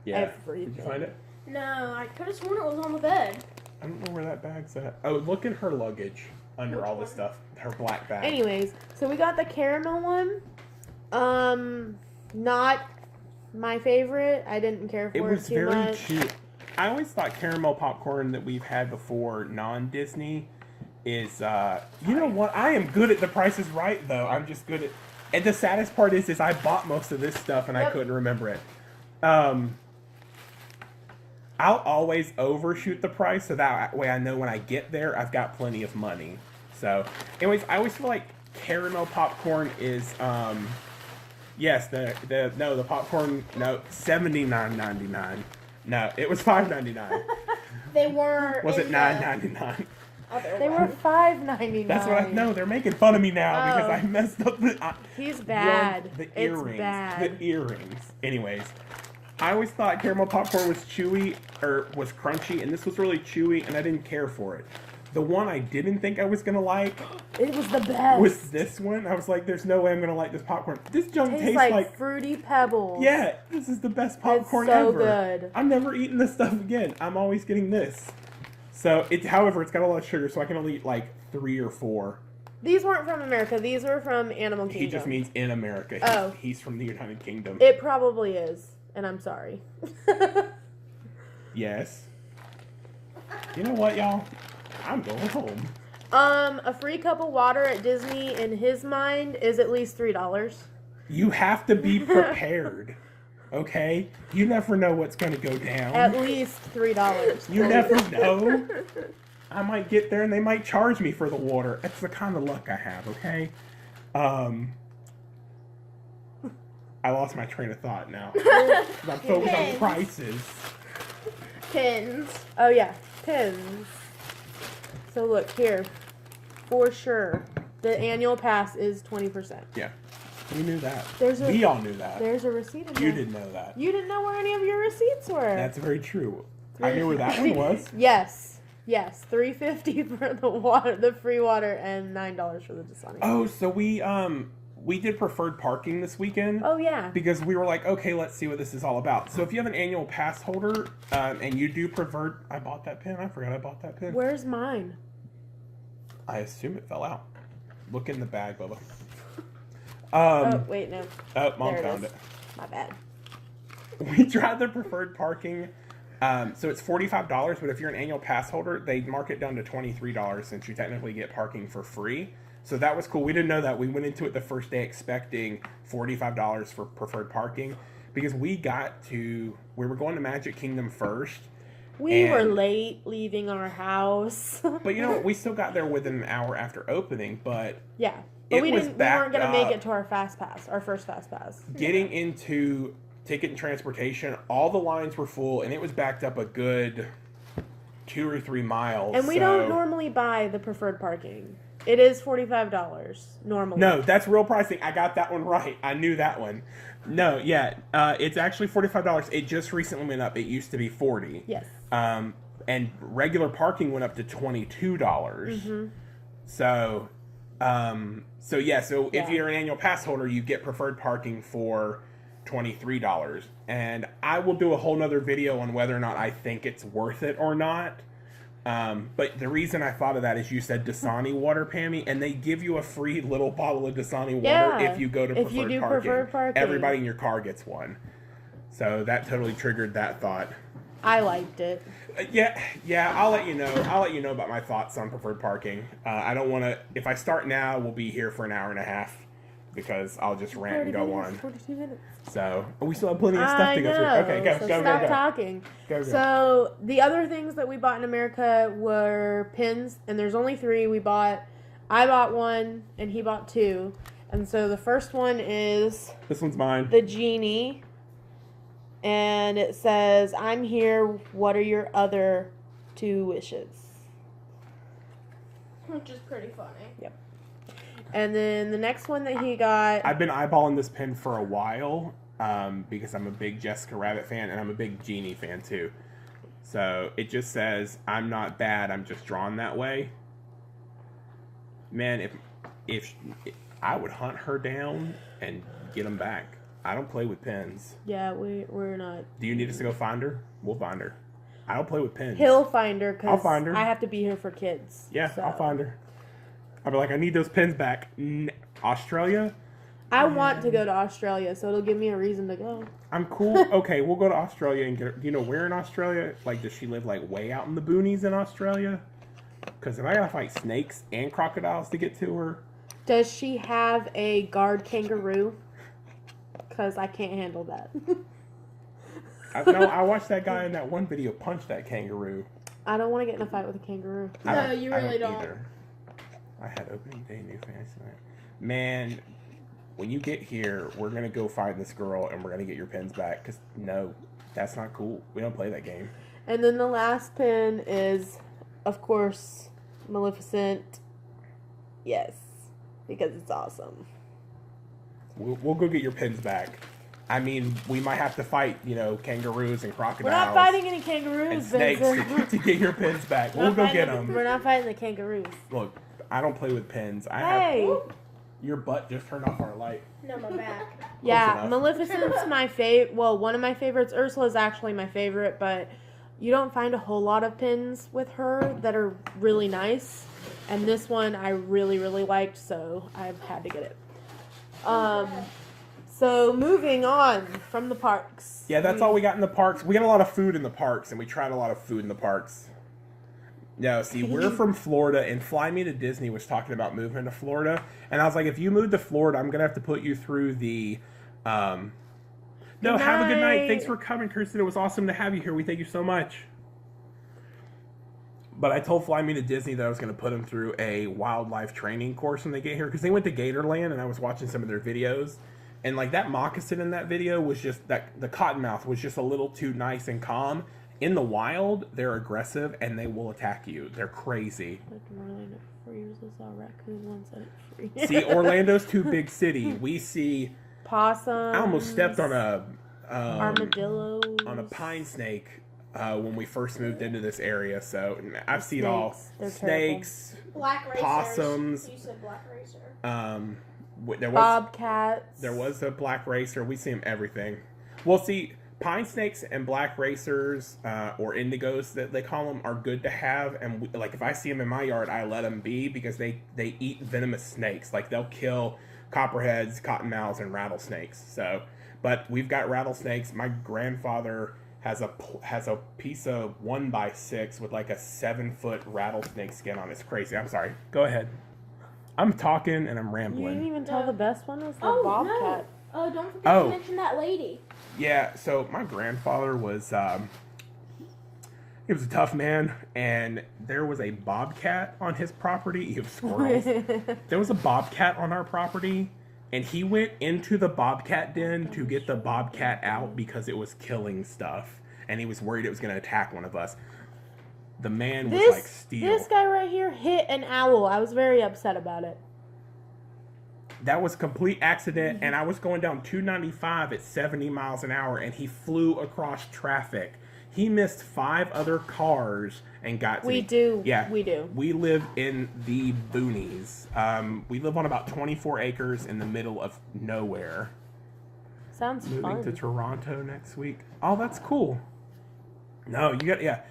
Yeah. Everything. Did you find it? No, I could have sworn it was on the bed. I don't know where that bag's at. Oh, look in her luggage under all this stuff. Her black bag. Anyways, so we got the caramel one. Not my favorite. I didn't care for it too much. It was very cheap. I always thought caramel popcorn that we've had before, non-Disney, is, you know what? I am good at the Price is Right, though. I'm just good at... And the saddest part is I bought most of this stuff and I couldn't remember it. I'll always overshoot the price so that way I know when I get there, I've got plenty of money. So, anyways, I always feel like caramel popcorn is, yes, the popcorn, no, $79.99. No, it was $5.99. They were. Was it $9.99? They were $5.99. That's what I know. They're making fun of me now because I messed up the. He's bad. The earrings. It's bad. The earrings. Anyways, I always thought caramel popcorn was chewy or was crunchy, and this was really chewy, and I didn't care for it. The one I didn't think I was gonna like, it was the best. Was this one? I was like, "There's no way I'm gonna like this popcorn. This junk tastes like Fruity Pebbles." Yeah, this is the best popcorn it's so ever. Good. I'm never eating this stuff again. I'm always getting this. So however, it's got a lot of sugar, so I can only eat like 3 or 4. These weren't from America. These were from Animal Kingdom. He just means in America. He's from the United Kingdom. It probably is, and I'm sorry. Yes. You know what, y'all? I'm going home. A free cup of water at Disney, in his mind, is at least $3. You have to be prepared. Okay? You never know what's going to go down. At least $3. You never know. I might get there and they might charge me for the water. That's the kind of luck I have, okay? I lost my train of thought now. I'm focused on prices. Pins. Oh, yeah. Pins. So, look, here. For sure. The annual pass is 20%. Yeah. We knew that. We all knew that. There's a receipt in there. You didn't know that. You didn't know where any of your receipts were. That's very true. I knew where that one was. Yes. $3.50 for the water, the free water, and $9 for the Dasani. Oh, so we did preferred parking this weekend. Oh, yeah. Because we were like, okay, let's see what this is all about. So if you have an annual pass holder and you do preferred... I bought that pen. I forgot I bought that pen. Where's mine? I assume it fell out. Look in the bag, Bubba. Oh, wait, no. Oh, Mom found it. My bad. We tried the preferred parking. So it's $45, but if you're an annual pass holder, they mark it down to $23 since you technically get parking for free. So that was cool. We didn't know that. We went into it the first day expecting $45 for preferred parking because we were going to Magic Kingdom first. We were late leaving our house. But you know what? We still got there within an hour after opening, but... Yeah. But we weren't going to make it to our first fast pass. Getting into ticket and transportation, all the lines were full, and it was backed up a good 2 or 3 miles. And we don't normally buy the preferred parking. It is $45 normally. No, that's real pricing. I got that one right. I knew that one. No, yeah, it's actually $45. It just recently went up. It used to be $40. Yes. And regular parking went up to $22. Mm-hmm. So So if you're an annual pass holder, you get preferred parking for $23. And I will do a whole nother video on whether or not I think it's worth it or not. But the reason I thought of that is you said Dasani water, Pammy, and they give you a free little bottle of Dasani water if you go to preferred parking. Everybody in your car gets one. So that totally triggered that thought. I liked it. Yeah. I'll let you know. I'll let you know about my thoughts on preferred parking. I don't want to. If I start now, we'll be here for an hour and a half because I'll just rant and go on. 42 minutes. So we still have plenty of stuff to go through. Okay, go. Stop talking. Go. So the other things that we bought in America were pins, and there's only 3 we bought. I bought 1, and he bought 2. And so the first one is this one's mine. The genie. And it says, "I'm here. What are your other 2 wishes?" Which is pretty funny. Yep. And then the next one that he got... I've been eyeballing this pin for a while because I'm a big Jessica Rabbit fan, and I'm a big Genie fan, too. So it just says, "I'm not bad. I'm just drawn that way." Man, if I would hunt her down and get them back. I don't play with pins. Yeah, we're not. Do you need us to go find her? We'll find her. I don't play with pins. He'll find her because I'll find her. I have to be here for kids. Yeah, so. I'll find her. I'll be like, "I need those pins back." Australia? I want to go to Australia, so it'll give me a reason to go. I'm cool. Okay, we'll go to Australia and get her. Do you know where in Australia? Like, does she live like way out in the boonies in Australia? Because if I gotta fight snakes and crocodiles to get to her. Does she have a guard kangaroo? Because I can't handle that. I watched that guy in that one video punch that kangaroo. I don't want to get in a fight with a kangaroo. No, you really don't. Either. I had opening day new fantasy night. Man, when you get here, we're going to go find this girl and we're going to get your pins back. Because, no, that's not cool. We don't play that game. And then the last pin is, of course, Maleficent. Yes. Because it's awesome. We'll go get your pins back. I mean, we might have to fight, kangaroos and crocodiles. We're not fighting any kangaroos. And snakes to get your pins back. We'll go get them. We're not fighting the kangaroos. Look, I don't play with pins. Your butt just turned off our light. No, my back. Yeah, Maleficent's my favorite. Well, one of my favorites. Ursula's actually my favorite, but you don't find a whole lot of pins with her that are really nice. And this one I really, really liked, so I've had to get it. So moving on from the parks. Yeah, that's all we got in the parks. We got a lot of food in the parks, and we tried a lot of food in the parks. No, see, we're from Florida, and Fly Me to Disney was talking about moving to Florida, and I was like, if you move to Florida, I'm gonna have to put you through the. No, have a good night. Thanks for coming, Kirsten. It was awesome to have you here. We thank you so much. But I told Fly Me to Disney that I was going to put them through a wildlife training course when they get here. Because they went to Gatorland, and I was watching some of their videos. And, that moccasin in that video was just... the cottonmouth was just a little too nice and calm. In the wild, they're aggressive, and they will attack you. They're crazy. See, Orlando's too big city. We see... Possums. I almost stepped on a... armadillos. On a pine snake... when we first moved into this area, so I've seen all snakes, possums. You said black racer. There was bobcats. There was a black racer. We see them everything. Well, see, pine snakes and black racers, or indigos that they call them, are good to have. And if I see them in my yard, I let them be because they eat venomous snakes. They'll kill copperheads, cottonmouths, and rattlesnakes. So, but we've got rattlesnakes. My grandfather has a piece of 1x6 with a 7-foot rattlesnake skin on it. It's crazy. I'm sorry. Go ahead. I'm talking and I'm rambling. You didn't even tell the best one was the bobcat. No. Don't forget to mention that lady. Yeah, so my grandfather was he was a tough man, and there was a bobcat on his property. He was squirrels. There was a bobcat on our property. And he went into the bobcat den to get the bobcat out because it was killing stuff. And he was worried it was going to attack one of us. The man was like steel. This guy right here hit an owl. I was very upset about it. That was a complete accident. And I was going down 295 at 70 miles an hour. And he flew across traffic. He missed 5 other cars and got to We me. do. Yeah. We do. We live in the boonies. We live on about 24 acres in the middle of nowhere. Sounds Moving fun. to Toronto next week. Oh, that's cool. No, you got, yeah.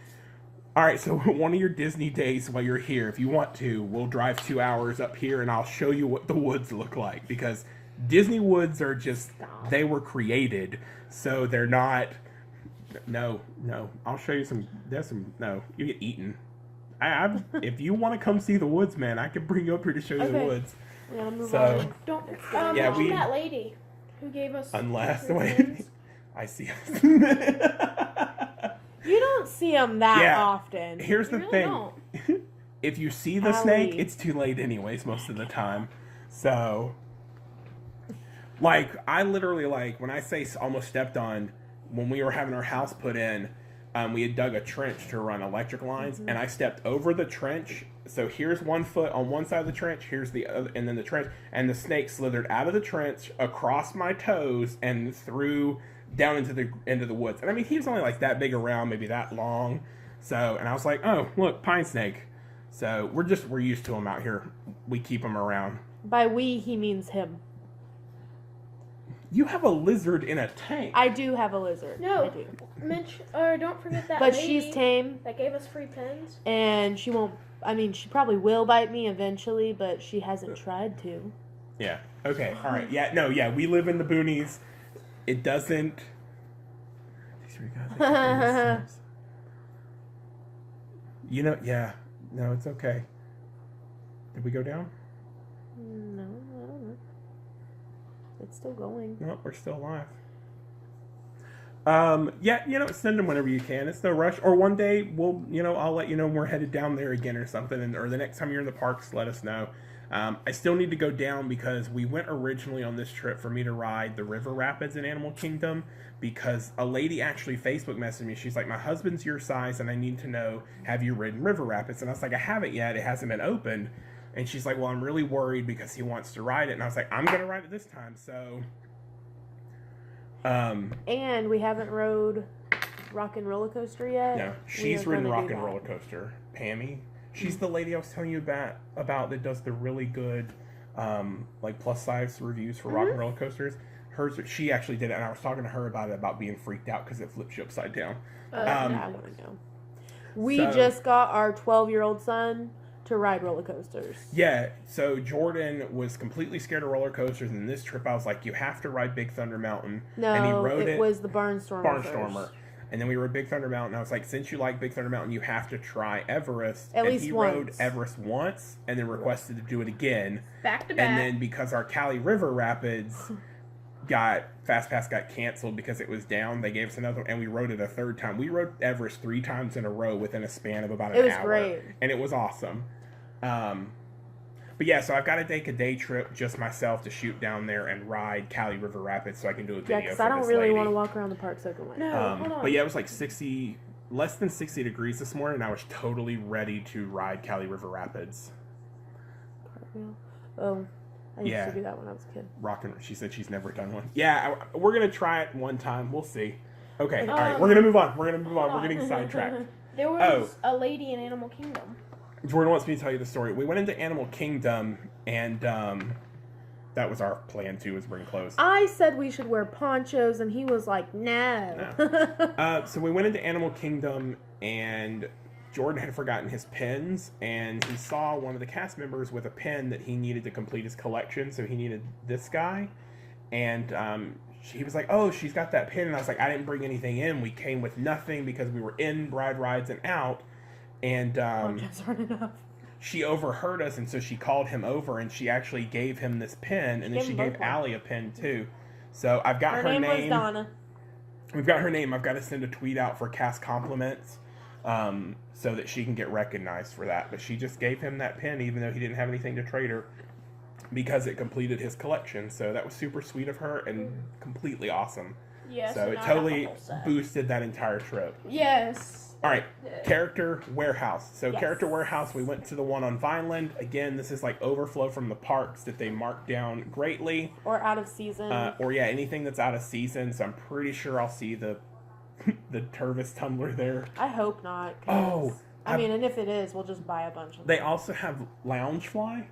All right, so one of your Disney days while you're here, if you want to, we'll drive 2 hours up here and I'll show you what the woods look like. Because Disney woods are just, they were created. So they're not, no. I'll show you some, no, you get eaten. If you want to come see the woods, man, I can bring you up here to show you the woods. We gotta move So, on. Don't yeah, mention that lady who gave us unless, pins. I see. You don't see them that often. Here's the really thing. don't. If you see the snake, it's too late anyways most of the time. So, like, I literally, like, when I say almost stepped on, when we were having our house put in, we had dug a trench to run electric lines, and I stepped over the trench. So here's 1 foot on one side of the trench, here's the other, and then the trench, and the snake slithered out of the trench, across my toes, and through down into the woods. And I mean, he was only like that big around, maybe that long. So, and I was like, oh, look, pine snake. So we're used to them out here. We keep them around. By we, he means him. You have a lizard in a tank. I do have a lizard. No, I do. Mitch, don't forget that But lady she's tame. that gave us free pins. And she won't, I mean, she probably will bite me eventually, but she hasn't tried to. Yeah. Okay. All right. Yeah. No. Yeah. We live in the boonies. It doesn't. You know. Yeah. No. It's okay. Did we go down? No, I don't know. It's still going. No, we're still alive. Yeah, you know, send them whenever you can. It's no rush. Or one day I'll let you know when we're headed down there again or something, or the next time you're in the parks, let us know. I still need to go down because we went originally on this trip for me to ride the river rapids in Animal Kingdom, because a lady actually Facebook messaged me. She's like, my husband's your size and I need to know, have you ridden river rapids? And I was like, I haven't yet. It hasn't been opened. And she's like, well, I'm really worried because he wants to ride it. And I was like, I'm going to ride it this time. So, and we haven't rode Rock and Roller Coaster yet. no, she's ridden Rock and Roller Coaster. Pammy. She's the lady I was telling you about that does the really good, like plus size reviews for Rock and Roller Coasters. She actually did it, and I was talking to her about it, about being freaked out because it flips you upside down. Yeah, I want to know. We just got our 12-year-old son to ride roller coasters. Yeah, so Jordan was completely scared of roller coasters, and this trip I was like, you have to ride Big Thunder Mountain. No, and he rode it was the Barnstormer first. And then we rode Big Thunder Mountain. I was like, since you like Big Thunder Mountain, you have to try Everest. At least he once. rode Everest once, and then requested to do it again. Back to back. And then because our Cali River Rapids Fast Pass got canceled because it was down, they gave us another one, and we rode it a third time. We rode Everest 3 times in a row within a span of about an hour. It was great. And it was awesome. But yeah, so I've got to take a day trip just myself to shoot down there and ride Cali River Rapids so I can do a video. Yeah, because I don't really want to walk around the park soaking wet. No, hold on. But yeah, it was like less than 60 degrees this morning, and I was totally ready to ride Cali River Rapids. Oh, I used to do that when I was a kid. She said she's never done one. Yeah, we're going to try it one time. We'll see. Okay, all right, we're going to move on. We're getting sidetracked. There was a lady in Animal Kingdom. Jordan wants me to tell you the story. We went into Animal Kingdom, and that was our plan too, was bring clothes. I said we should wear ponchos, and he was like, no. So we went into Animal Kingdom, and Jordan had forgotten his pens, and he saw one of the cast members with a pen that he needed to complete his collection, so he needed this guy. And he was like, oh, she's got that pen. And I was like, I didn't bring anything in. We came with nothing because we were in Bride Rides and out. And she overheard us, and so she called him over, and she actually gave him this pen, and then she gave Allie a pen too. So I've got her name. Was Donna. We've got her name. I've got to send a tweet out for cast compliments, so that she can get recognized for that. But she just gave him that pen, even though he didn't have anything to trade her, because it completed his collection. So that was super sweet of her and completely awesome. Yes. So it totally boosted that entire trip. Yes. All right, Character Warehouse. So Character Warehouse, we went to the one on Vineland. Again, this is like overflow from the parks that they marked down greatly. Or out of season. Or anything that's out of season. So I'm pretty sure I'll see the the Tervis tumbler there. I hope not. I mean, and if it is, we'll just buy a bunch of them. They also have Loungefly.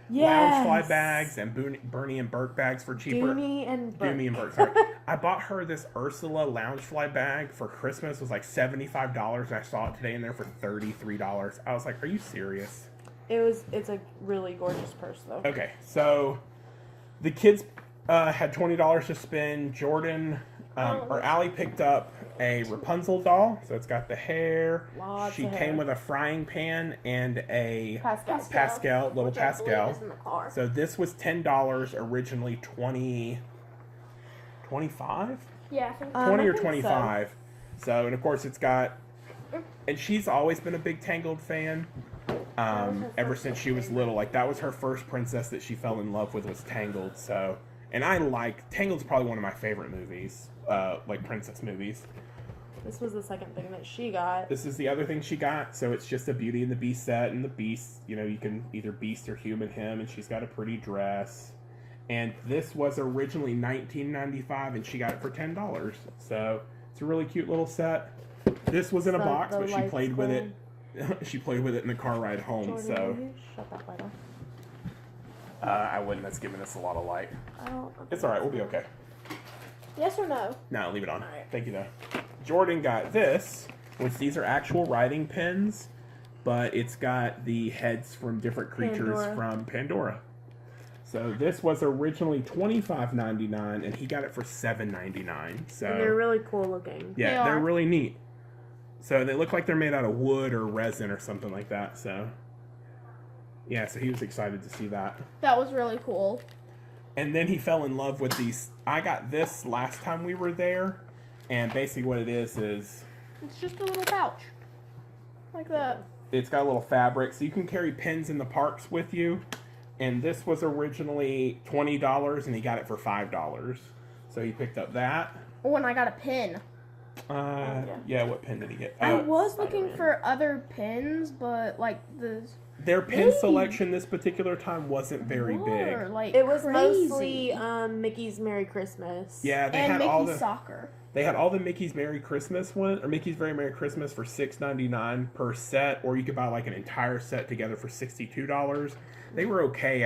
Yes. Loungefly bags and Bernie and Burke bags for cheaper. Doomy and Burke, sorry. I bought her this Ursula Loungefly bag for Christmas. It was like $75, and I saw it today in there for $33. I was like, are you serious? It's a really gorgeous purse, though. Okay, so the kids had $20 to spend. Jordan, or Allie picked up a Rapunzel doll, so it's got the hair. She came with a frying pan and a Pascal. So this was $10, originally 25? Yeah, I think 20 or 25. So, and of course it's got, and she's always been a big Tangled fan. Ever since she was little. Like, that was her first princess that she fell in love with, was Tangled. So, and Tangled's probably one of my favorite movies, like princess movies. This was the second thing that she got. This is the other thing she got. So it's just a Beauty and the Beast set, and the Beast, you can either Beast or human him, and she's got a pretty dress. And this was originally $19.95, and she got it for $10. So it's a really cute little set. This was in a box, but she played with it. She played with it in the car ride home. Jordan, so will you shut that light off? I wouldn't. That's giving us a lot of light. It's all right. We'll be okay. Yes or no? No, leave it on. Right. Thank you, though. Jordan got this, which these are actual writing pens, but it's got the heads from different creatures from Pandora. So this was originally $25.99, and he got it for $7.99. So and they're really cool looking. Yeah, they're really neat. So they look like they're made out of wood or resin or something like that. So yeah, so he was excited to see that. That was really cool. And then he fell in love with these. I got this last time we were there, and basically what it is it's just a little pouch, like that. It's got a little fabric, so you can carry pens in the parks with you. And this was originally $20, and he got it for $5. So he picked up that. Oh, and I got a pin. Yeah, what pen did he get? I was looking for other pins, but like their pin selection this particular time wasn't very big. Like, it was mostly Mickey's Merry Christmas. Yeah, they and had Mickey's all the soccer. They had all the Mickey's Merry Christmas one, or Mickey's Very Merry Christmas for $6.99 per set, or you could buy like an entire set together for $62. They were okay.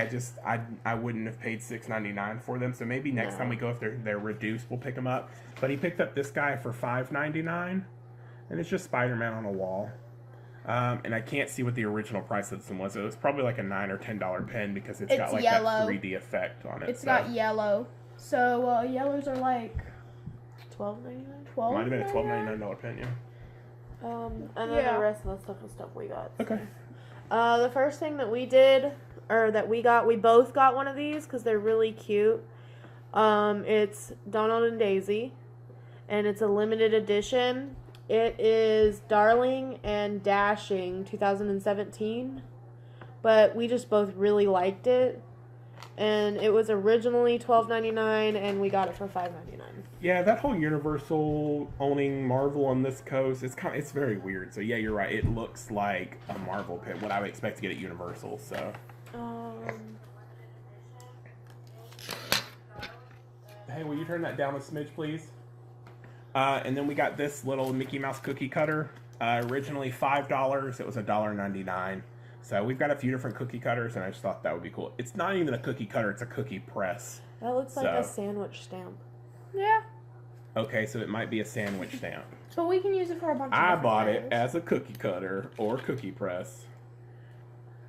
I wouldn't have paid $6.99 for them. So maybe next time we go, if they're reduced, we'll pick them up. But he picked up this guy for $5.99, and it's just Spider-Man on a wall. And I can't see what the original price of this one was. It was probably like a $9 or $10 pen because it's got like yellow. that 3D effect on it. It's got yellow. So yellows are like $12.99. Might have been a $12.99 pen, yeah. And then the rest of the stuff was stuff we got. So. Okay. The first thing that we did, or that we got, we both got one of these because they're really cute. It's Donald and Daisy, and it's a limited edition. It is Darling and Dashing 2017, but we just both really liked it. And it was originally $12.99, and we got it for $5.99. Yeah, that whole Universal owning Marvel on this coast, it's very weird. So yeah, you're right. It looks like a Marvel pin, what I would expect to get at Universal. So. Hey, will you turn that down a smidge, please? And then we got this little Mickey Mouse cookie cutter. Originally $5. It was $1.99. So we've got a few different cookie cutters, and I just thought that would be cool. It's not even a cookie cutter, it's a cookie press. That looks like a sandwich stamp. Yeah. Okay, so it might be a sandwich stamp. So we can use it for a bunch of I different bought things. it as a cookie cutter or cookie press.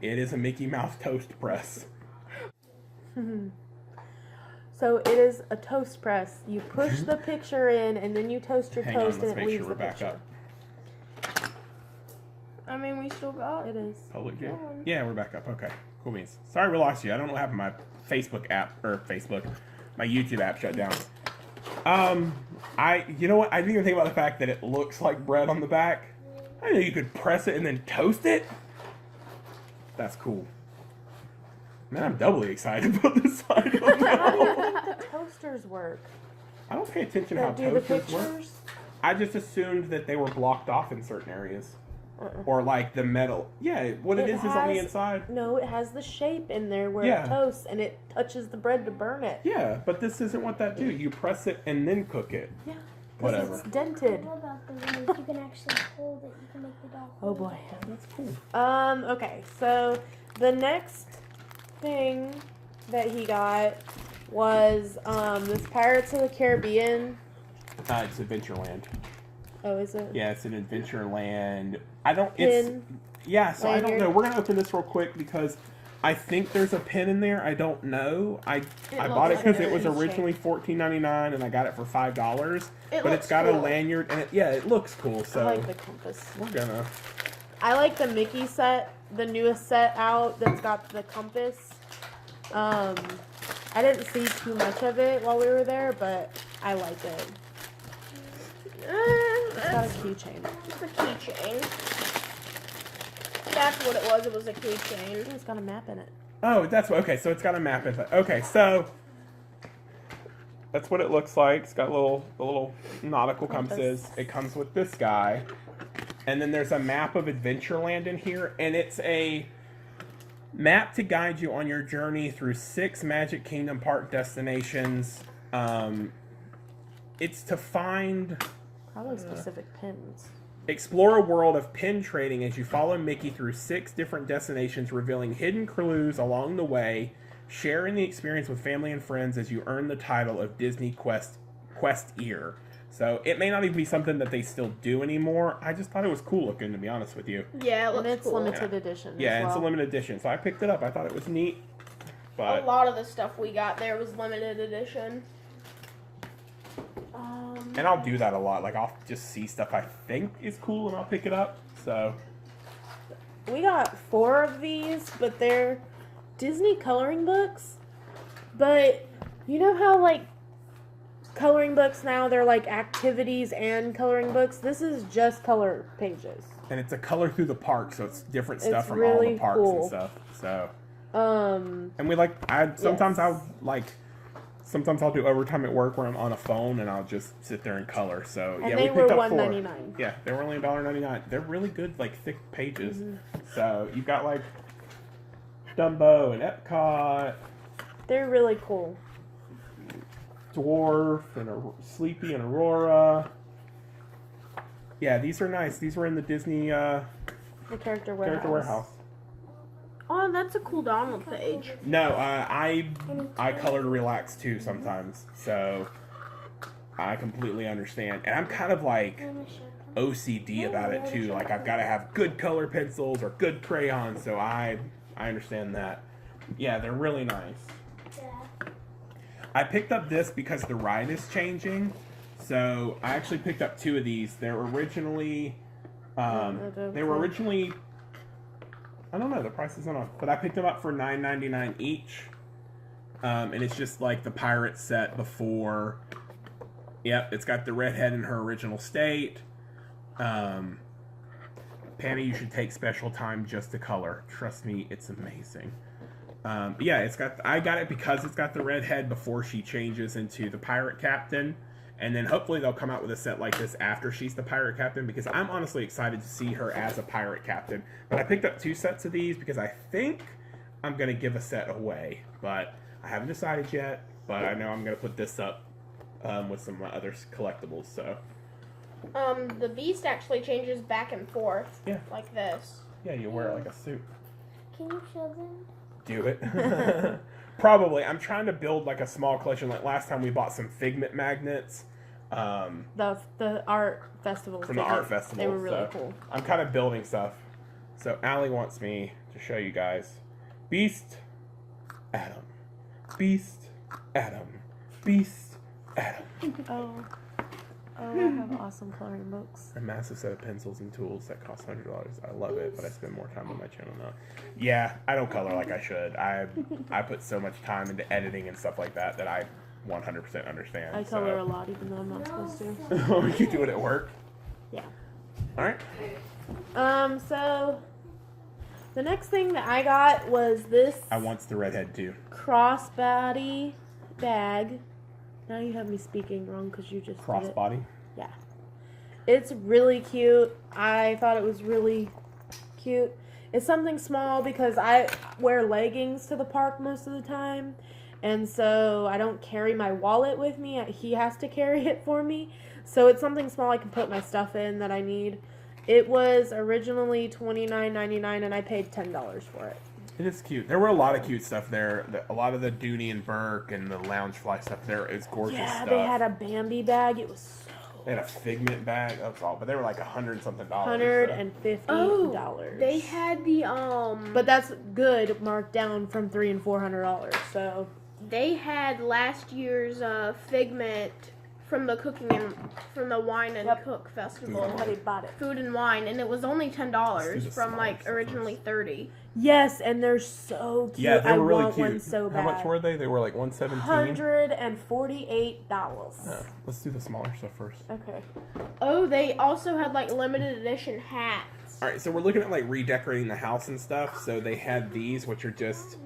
It is a Mickey Mouse toast press. So it is a toast press. You push the picture in, and then you toast your toast, and it leaves the picture. I mean, we still got it. Is public view. Yeah, we're back up. Okay, cool beans. Sorry we lost you. I don't know what happened. My my YouTube app shut down. You know what? I didn't even think about the fact that it looks like bread on the back. I didn't know you could press it and then toast it. That's cool. Man, I'm doubly excited about this item. How do you think the toasters work? I don't pay attention to how toasters work. I just assumed that they were blocked off in certain areas. Or like the metal. Yeah, what it is on the inside. No, it has the shape in there where it toasts and it touches the bread to burn it. Yeah, but this isn't what that do. You press it and then cook it. Yeah. Whatever. It's dented. What about the remote? You can actually hold it. You can make the doll. Oh boy. That's cool. Okay, so the next thing that he got was this Pirates of the Caribbean. It's Adventureland. Oh, is it? Yeah, it's an Adventureland. I don't. Pin. Yeah, so I don't Lanyard. know. We're gonna open this real quick because I think there's a pin in there. I don't know. I bought it looks because like it was a originally $14.99 and I got it for $5. But looks it's got a cool. lanyard and it looks cool. So I like the compass. we're gonna. I like the Mickey set, the newest set out that's got the compass. I didn't see too much of it while we were there, but I like it. It's got a keychain. It's a keychain. That's what it was. It was a keychain. It's got a map in it. Oh, that's okay. So it's got a map in it. Okay, so that's what it looks like. It's got the little nautical compasses. It comes with this guy, and then there's a map of Adventureland in here, and it's a map to guide you on your journey through 6 Magic Kingdom Park destinations. It's to find. Probably specific pins. Explore a world of pin trading as you follow Mickey through 6 different destinations, revealing hidden clues along the way. Share in the experience with family and friends as you earn the title of Disney Quest-ear. So it may not even be something that they still do anymore. I just thought it was cool looking, to be honest with you. Yeah, it And looks it's cool. limited edition. Yeah, as it's a well. limited edition, so I picked it up. I thought it was neat. A But lot of the stuff we got there was limited edition. and I'll do that a lot. Like I'll just see stuff I think is cool and I'll pick it up. So We got 4 of these, but they're Disney coloring books. But you know how like coloring books now they're like activities and coloring books? This is just color pages. and it's a color through the park, so it's different stuff It's from all really the parks cool. and stuff. So Um, and we like sometimes yes. sometimes I'll do overtime at work where I'm on a phone and I'll just sit there and color. So and yeah, they we were picked up 4. $1.99. Yeah, they were only $1.99. They're really good, like thick pages. Mm-hmm. So you've got like Dumbo and Epcot, They're really cool. Dwarf and Sleepy and Aurora. Yeah, these are nice. These were in the Disney The character warehouse. Oh, that's a cool Donald page. No, I color to relax too sometimes, so I completely understand. And I'm kind of like OCD about it too. Like I've got to have good color pencils or good crayons, so I understand that. Yeah, they're really nice. I picked up this because the ride is changing, so I actually picked up 2 of these. They were originally, I don't know, the price isn't off, but I picked them up for $9.99 each, and it's just like the pirate set before. Yep, it's got the redhead in her original state. Panny, you should take special time just to color. Trust me, it's amazing. Yeah, I got it because it's got the redhead before she changes into the pirate captain. And then hopefully they'll come out with a set like this after she's the pirate captain, because I'm honestly excited to see her as a pirate captain. But I picked up 2 sets of these because I think I'm going to give a set away. But I haven't decided yet, but I know I'm going to put this up with some other collectibles. So The Beast actually changes back and forth. Yeah. Like this. yeah, you wear it like a suit. Can you show them? Do it. Probably. I'm trying to build like a small collection. Like last time we bought some Figment magnets. The art festival. From the art festival. They were really so cool. I'm kind of building stuff. So Allie wants me to show you guys. Beast, Adam. Beast, Adam. Beast, Adam. Oh, I have awesome coloring books. A massive set of pencils and tools that cost $100. I love it, but I spend more time on my channel now. Yeah, I don't color like I should. I put so much time into editing and stuff like that I 100% understand. I color a lot, even though I'm not supposed to. Oh, you do it at work? Yeah. All right. So the next thing that I got was this I want the redhead too. crossbody bag. Now you have me speaking wrong because you just did it. Crossbody. Yeah. It's really cute. I thought it was really cute. It's something small because I wear leggings to the park most of the time. And so I don't carry my wallet with me. He has to carry it for me. So it's something small I can put my stuff in that I need. It was originally $29.99 and I paid $10 for it. It is cute. There were a lot of cute stuff there. A lot of the Dooney and Burke and the Loungefly stuff there is gorgeous stuff. Yeah, they had a Bambi bag. It was so They had a Figment bag. That was all. But they were like $100 something. $150. Oh, they had the But that's good marked down from $300 and $400. So they had last year's Figment from the Wine and Cook Festival. somebody bought it. Food and wine, and it was only $10 from like originally $30. Yes, and they're so cute. Yeah, they were really want cute. one so bad. How much were they? They were like $117. $148. Let's do the smaller stuff first. Okay. Oh, they also had like limited edition hats. All right, so we're looking at like redecorating the house and stuff. So they had these, which are just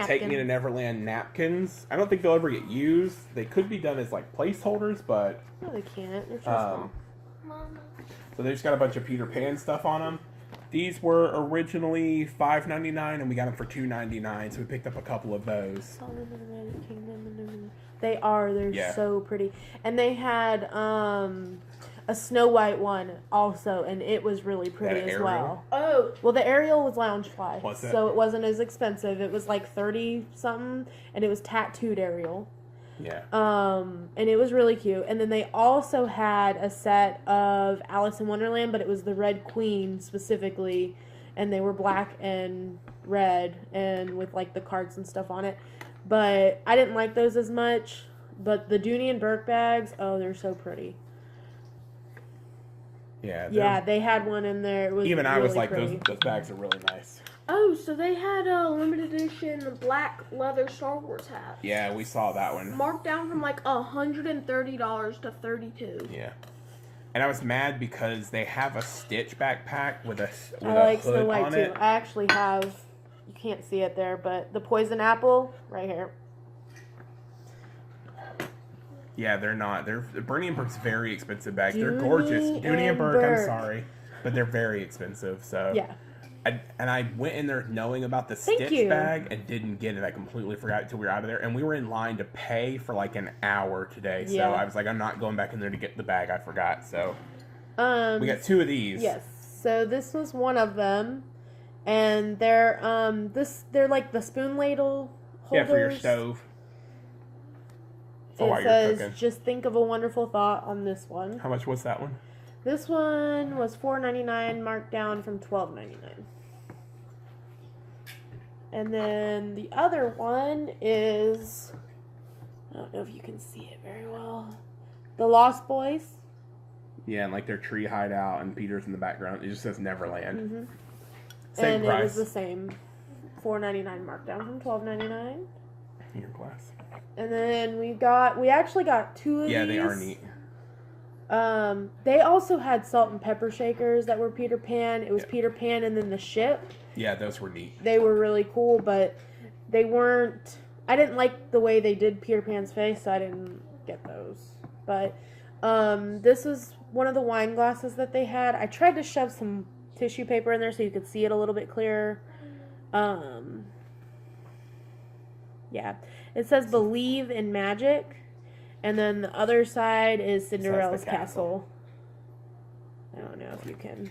Take Me to Neverland napkins. I don't think they'll ever get used. They could be done as like placeholders, but No, they can't. They're too small. Mama. so they just got a bunch of Peter Pan stuff on them. These were originally $5.99, and we got them for $2.99. So we picked up a couple of those. They are. They're so pretty. And they had a Snow White one also, and it was really pretty as well. Oh, Well, the Ariel was Loungefly, What's that? so it wasn't as expensive. It was like 30 something, and it was tattooed Ariel. Yeah. And it was really cute. And then they also had a set of Alice in Wonderland, but it was the Red Queen specifically, and they were black and red and with like the cards and stuff on it. But I didn't like those as much. But the Dooney and Burke bags, oh, they're so pretty. Yeah, they had one in there. It was Even really I was like, pretty. those bags are really nice. oh, so they had a limited edition black leather Star Wars hat. Yeah, we saw that one. Marked down from like $130 to $32. Yeah. And I was mad because they have a Stitch backpack with a I like hood Snow White on too. it. I actually have, you can't see it there, but the poison apple right here. Yeah, they're not. Bernie and Burke's very expensive bags. They're Dooney gorgeous. Dooney and and Burke, I'm Burke. sorry, but they're very expensive. So Yeah. I went in there knowing about the Thank Stitch you. bag and didn't get it. I completely forgot until we were out of there, and we were in line to pay for like an hour today. So Yeah. I was like, I'm not going back in there to get the bag. I forgot. So We we got two of these. Yes. So this was one of them, and they're they're like the spoon ladle holders. Yeah, for your stove. For while It you're says, cooking. "Just think of a wonderful thought" on this one. How much was that one? This one was $4.99, marked down from $12.99. And then the other one is, I don't know if you can see it very well, The Lost Boys. Yeah, and like their tree hideout and Peter's in the background. It just says Neverland. Mm-hmm. Same and price. it was the same, $4.99 marked down from $12.99. Your glass. And then we actually got two of these. Yeah, they are neat. They also had salt and pepper shakers that were Peter Pan. It was Yeah. Peter Pan and then the ship. Yeah, those were neat. They were really cool, but they weren't. I didn't like the way they did Peter Pan's face, so I didn't get those. But this was one of the wine glasses that they had. I tried to shove some tissue paper in there so you could see it a little bit clearer. Yeah. It says "Believe in Magic," and then the other side is Cinderella's the castle. Castle. I don't know if you can.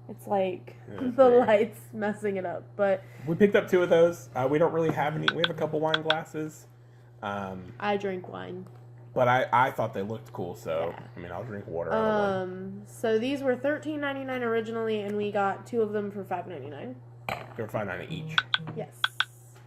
It's like Yeah, the weird. lights messing it up, but We picked up two of those. We don't really have any. We have a couple wine glasses. I drink wine. But I thought they looked cool, so Yeah. I mean I'll drink water out of one. So these were $13.99 originally, and we got two of them for $5.99. They were $5.99 each. Yes.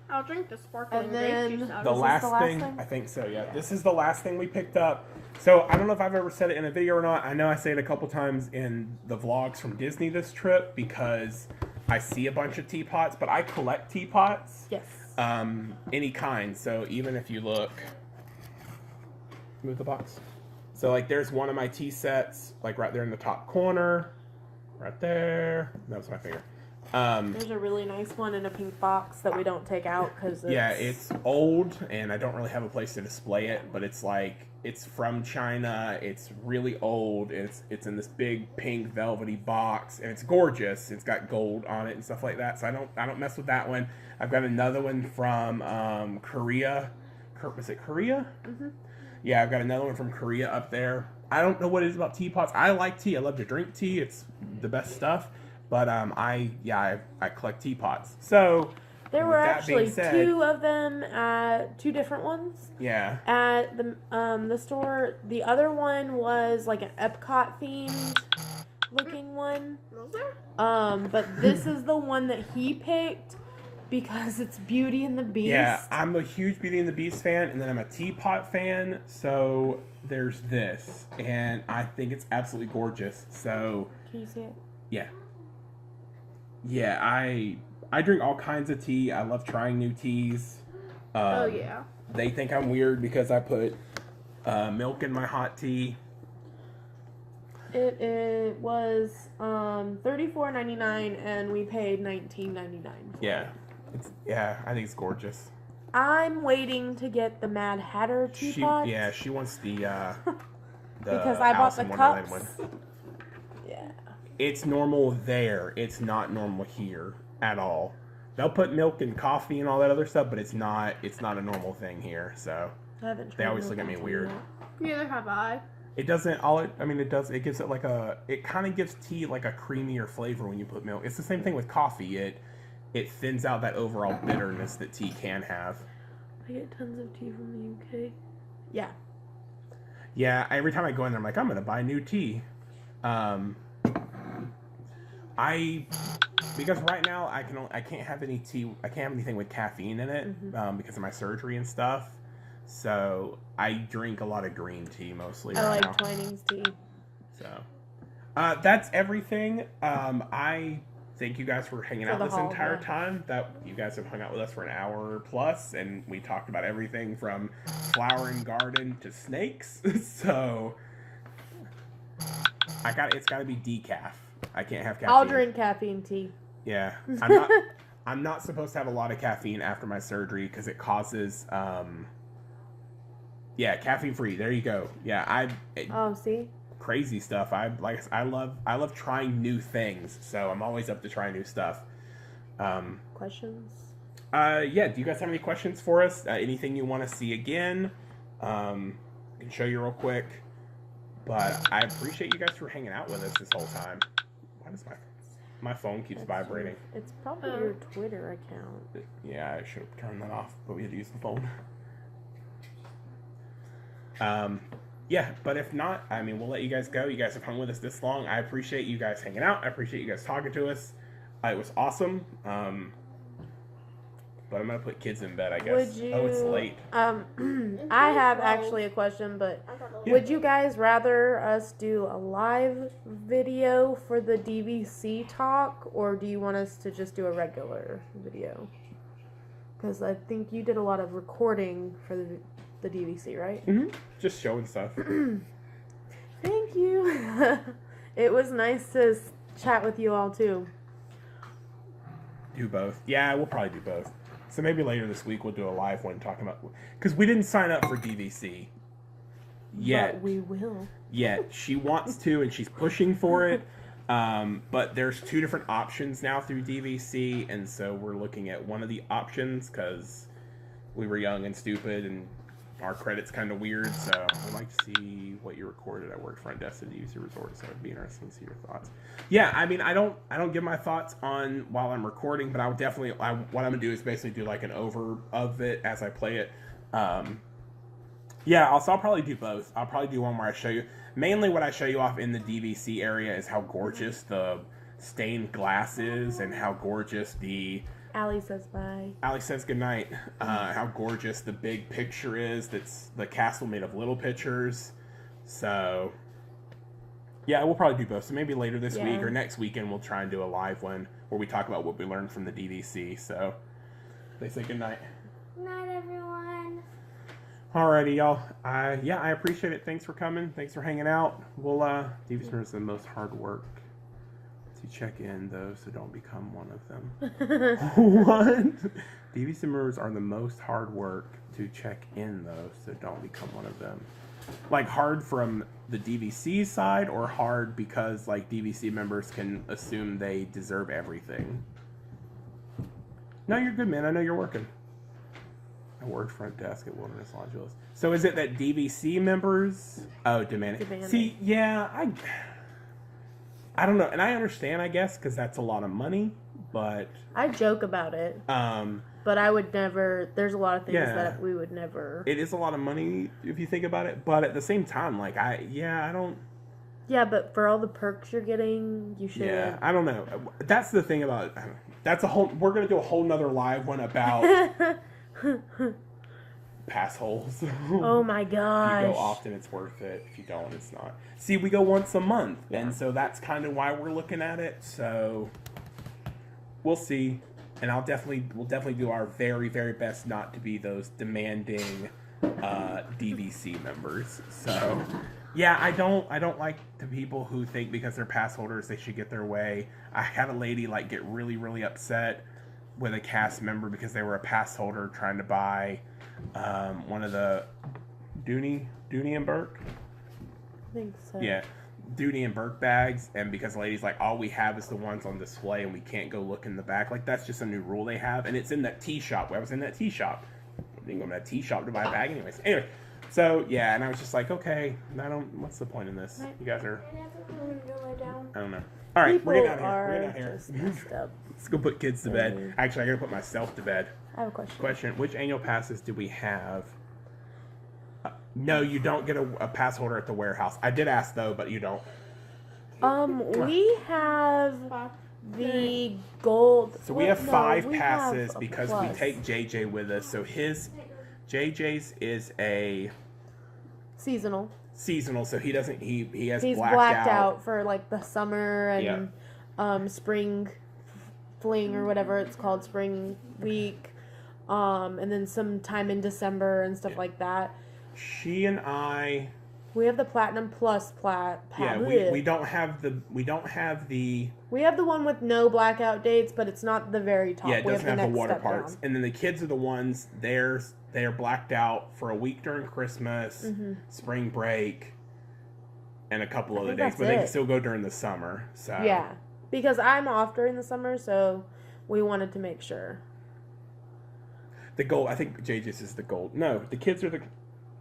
I'll drink the sparkling And grape then juice out The of this it. last the last thing, thing? I think so, yeah. This is the last thing we picked up. So I don't know if I've ever said it in a video or not. I know I say it a couple times in the vlogs from Disney this trip because I see a bunch of teapots, but I collect teapots. Yes. Any kind. So even if you look, move the box. So like there's one of my tea sets, like right there in the top corner, right there. That was my finger. There's a really nice one in a pink box that we don't take out because It's old and I don't really have a place to display it, but it's like it's from China. It's really old. It's in this big pink velvety box and it's gorgeous. It's got gold on it and stuff like that. So I don't mess with that one. I've got another one from Korea. Was it Korea? Mm-hmm. Yeah, I've got another one from Korea up there. I don't know what it is about teapots. I like tea. I love to drink tea. It's the best stuff. But I collect teapots. So there were actually two of them at two different ones. Yeah. At the store, the other one was like an EPCOT themed looking one. But this is the one that he picked because it's Beauty and the Beast. Yeah, I'm a huge Beauty and the Beast fan, and then I'm a teapot fan. So there's this, and I think it's absolutely gorgeous. So can you see it? Yeah. Yeah, I drink all kinds of tea. I love trying new teas. Oh yeah. They think I'm weird because I put milk in my hot tea. It was $34.99 and we paid $19.99. Yeah, I think it's gorgeous. I'm waiting to get the Mad Hatter teapot. She wants the because I bought the cups. One. Yeah. It's normal there. It's not normal here at all. They'll put milk and coffee and all that other stuff, but it's not a normal thing here. So I haven't tried. They always look at me weird. Neither have I. It doesn't it gives it like it kind of gives tea like a creamier flavor when you put milk. It's the same thing with coffee. It thins out that overall bitterness that tea can have. I get tons of tea from the UK. Yeah. Yeah, every time I go in there, I'm like, I'm gonna buy new tea. Because right now I can't have any tea. I can't have anything with caffeine in it because of my surgery and stuff. So I drink a lot of green tea mostly. I like Twinings tea. So that's everything. I thank you guys for hanging out this entire time. That you guys have hung out with us for an hour plus, and we talked about everything from flowering garden to snakes. So it's got to be decaf. I can't have caffeine. I'll drink caffeine tea. Yeah, I'm not supposed to have a lot of caffeine after my surgery because it causes caffeine free. There you go. Yeah, see? Crazy stuff. I love trying new things, so I'm always up to try new stuff. Questions? Do you guys have any questions for us? Anything you want to see again? I can show you real quick. But I appreciate you guys for hanging out with us this whole time. Why does my phone keeps vibrating? It's probably your Twitter account. Yeah, I should have turned that off, but we had to use the phone. But if not, we'll let you guys go. You guys have hung with us this long. I appreciate you guys hanging out. I appreciate you guys talking to us. It was awesome. But I'm going to put kids in bed, I guess. Oh, it's late. I have actually a question, but would you guys rather us do a live video for the DVC talk, or do you want us to just do a regular video? Because I think you did a lot of recording for the DVC, right? Mm-hmm. Just showing stuff. Thank you. It was nice to chat with you all, too. Do both. Yeah, we'll probably do both. So maybe later this week we'll do a live one talking about... Because we didn't sign up for DVC yet. But we will. Yet. She wants to, and she's pushing for it. But there's two different options now through DVC, and so we're looking at one of the options because we were young and stupid, and our credit's kind of weird, so I'd like to see what you recorded at work front desk at the UC Resort, so it'd be interesting to see your thoughts. Yeah, I don't give my thoughts on while I'm recording, but what I'm gonna do is basically do like an over of it as I play it. I'll probably do both. I'll probably do one where I show you, mainly what I show you off in the DVC area is how gorgeous the stained glass is and how gorgeous the... Allie says bye. Allie says goodnight. How gorgeous the big picture is. That's the castle made of little pictures. So, yeah, we'll probably do both. So maybe later this week or next weekend we'll try and do a live one where we talk about what we learned from the DVC. So, they say goodnight. Good night, everyone. Alrighty, y'all. I appreciate it. Thanks for coming. Thanks for hanging out. DVC is the most hard work. To check in those so don't become one of them. What? DVC members are the most hard work to check in those so don't become one of them. Like hard from the DVC side, or hard because like DVC members can assume they deserve everything? No, you're good, man. I know you're working. I worked front desk at Wilderness Lodge. So is it that DVC members? Oh, demanding. See, yeah, I don't know, and I understand, I guess, because that's a lot of money. But I joke about it. But I would never. There's a lot of things that we would never. It is a lot of money if you think about it. But at the same time, like I don't. Yeah, but for all the perks you're getting, you should. Yeah, I don't know. That's the thing about. That's a whole. We're gonna do a whole nother live one about pass holes. Oh my gosh! If you go often, it's worth it. If you don't, it's not. See, we go once a month, and so that's kind of why we're looking at it. So we'll see, and we'll definitely do our very, very best not to be those demanding DVC members. So. Yeah, I don't like the people who think because they're pass holders they should get their way. I had a lady like get really, really upset with a cast member because they were a pass holder trying to buy one of the Dooney and Burke. I think so. Yeah, Dooney and Burke bags, and because the lady's like, all we have is the ones on display and we can't go look in the back. Like that's just a new rule they have, and it's in that tea shop. I was in that tea shop. I didn't go to that tea shop to buy a bag anyways. Anyway. So, yeah, and I was just like, okay, what's the point in this? You guys are, I don't know. All right, we're getting out of here. Let's go put kids to bed. Actually, I gotta put myself to bed. I have a question. Which annual passes do we have? No, you don't get a pass holder at the warehouse. I did ask, though, but you don't. We have the gold. So we have 5 passes because we take JJ with us. So JJ's is a seasonal, so he doesn't. He's blacked out for like the summer and spring fling or whatever it's called, spring week, and then some time in December and stuff like that. She and I. We have the Platinum Plus Yeah, we don't have the. We have the one with no blackout dates, but it's not the very top. Yeah, it doesn't have the water parts. Down. And then the kids are the ones. They're blacked out for a week during Christmas, spring break, and a couple other days. But they can still go during the summer. So yeah, because I'm off during the summer, so we wanted to make sure. The gold. I think JJ's is the gold. No, the kids are the.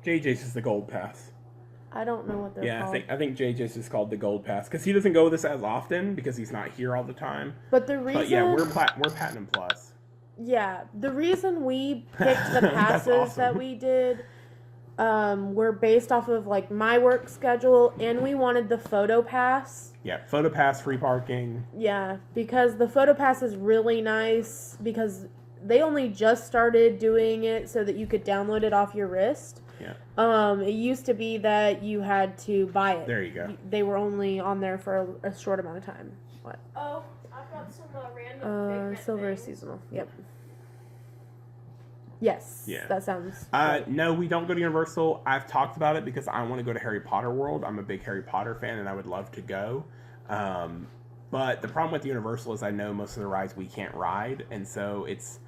JJ's is the gold pass. I don't know what they're called. Yeah, I think JJ's is called the gold pass because he doesn't go with us as often because he's not here all the time. But the reason. But yeah, we're Platinum Plus. Yeah, the reason we picked the passes that we did were based off of like my work schedule, and we wanted the photo pass. Yeah, photo pass, free parking. Yeah, because the photo pass is really nice because they only just started doing it so that you could download it off your wrist. Yeah. It used to be that you had to buy it. There you go. They were only on there for a short amount of time. What? Oh, I've got some random silver things. seasonal. Yep. Yes. Yeah. That sounds. No, we don't go to Universal. I've talked about it because I want to go to Harry Potter World. I'm a big Harry Potter fan, and I would love to go. But the problem with Universal is I know most of the rides we can't ride, and so it's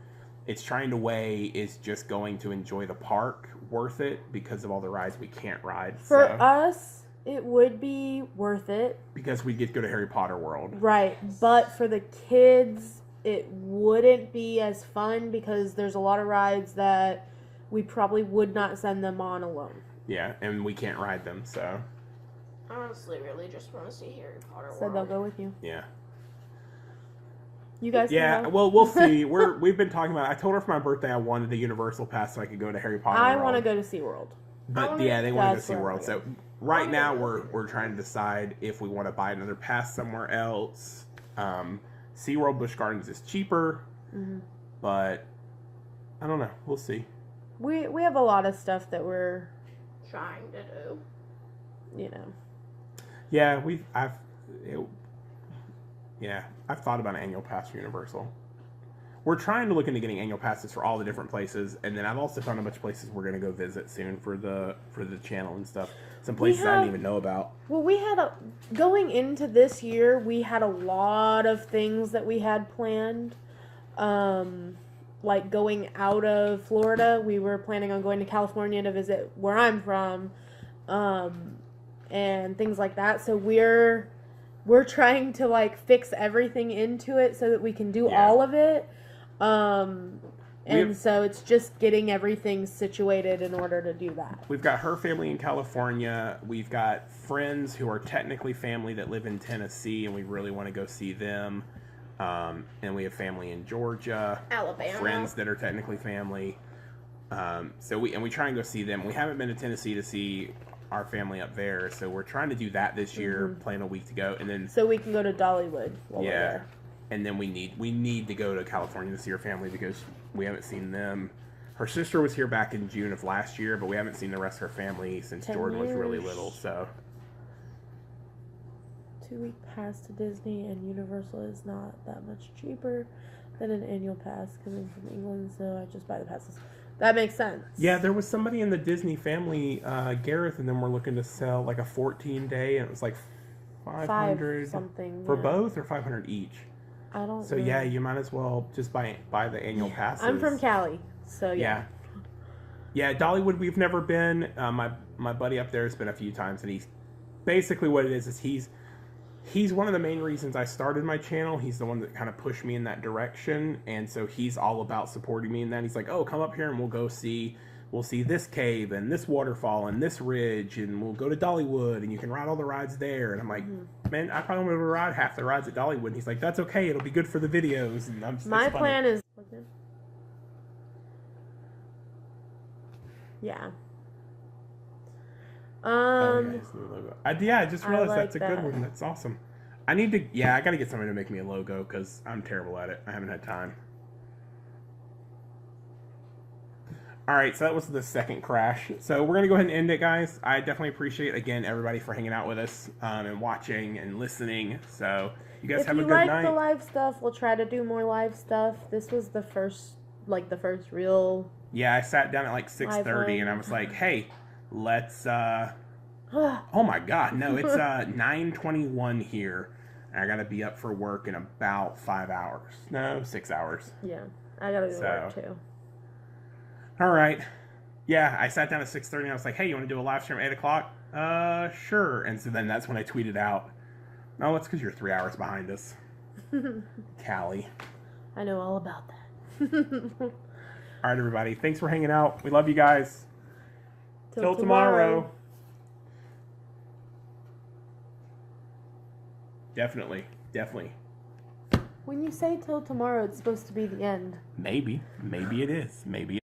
trying to weigh is just going to enjoy the park worth it because of all the rides we can't ride. For us, it would be worth it. Because we get to go to Harry Potter World. Right. But for the kids, it wouldn't be as fun because there's a lot of rides that we probably would not send them on alone. Yeah, and we can't ride them, so. I honestly really just want to see Harry Potter World. So they'll go with you. Yeah. You guys can go? Well, we'll see. We've been talking about it. I told her for my birthday I wanted the Universal Pass so I could go to Harry Potter World. I want to go to SeaWorld. But yeah, they want to go SeaWorld. So right now we're trying to decide if we want to buy another pass somewhere else. SeaWorld Busch Gardens is cheaper, but I don't know. We'll see. We have a lot of stuff that we're trying to do. You know. Yeah, I've thought about an annual pass for Universal. We're trying to look into getting annual passes for all the different places, and then I've also found a bunch of places we're going to go visit soon for the channel and stuff. Some places I didn't even know about. Well, going into this year, we had a lot of things that we had planned. Like going out of Florida, we were planning on going to California to visit where I'm from, and things like that. So we're trying to like fix everything into it so that we can do all of it. And so it's just getting everything situated in order to do that. We've got her family in California. We've got friends who are technically family that live in Tennessee, and we really want to go see them. And we have family in Georgia. Alabama. Friends that are technically family. So we try and go see them. We haven't been to Tennessee to see our family up there, so we're trying to do that this year, plan a week to go, and then so we can go to Dollywood while we're there. And then we need to go to California to see her family because we haven't seen them. Her sister was here back in June of last year, but we haven't seen the rest of her family since Jordan was really little. So 2-week pass to Disney and Universal is not that much cheaper than an annual pass coming from England, so I just buy the passes. That makes sense. Yeah, there was somebody in the Disney family, Gareth, and then we're looking to sell like a 14-day, and it was like $500 something for both, or $500 each. I don't. So know. Yeah, you might as well just buy the annual passes. I'm from Cali, so yeah. Yeah, Dollywood we've never been. My buddy up there has been a few times, and he's basically what it is he's one of the main reasons I started my channel. He's the one that kind of pushed me in that direction, and so he's all about supporting me in that. He's like, oh, come up here and we'll see this cave and this waterfall and this ridge, and we'll go to Dollywood and you can ride all the rides there. And I'm like, man, I probably won't be able to ride half the rides at Dollywood. And he's like, that's okay, it'll be good for the videos. And I'm just, my plan is I just realized that's a good one. That's awesome. I gotta get somebody to make me a logo because I'm terrible at it. I haven't had time. All right, so that was the second crash. So we're gonna go ahead and end it, guys. I definitely appreciate again everybody for hanging out with us and watching and listening. So you guys have a good night. If you like the live stuff, we'll try to do more live stuff. This was the first real. Yeah, I sat down at like 6:30 and I was like, hey, let's. Oh my God, no, it's 9:21 here. And I gotta be up for work in about 5 hours. No, 6 hours. Yeah, I gotta go to work too. All right. Yeah, I sat down at 6:30 and I was like, hey, you want to do a live stream at 8 o'clock? Sure. And so then that's when I tweeted out, oh, it's because you're 3 hours behind us. Callie. I know all about that. All right, everybody. Thanks for hanging out. We love you guys. Till tomorrow. Definitely. When you say till tomorrow, it's supposed to be the end. Maybe. Maybe it is. Maybe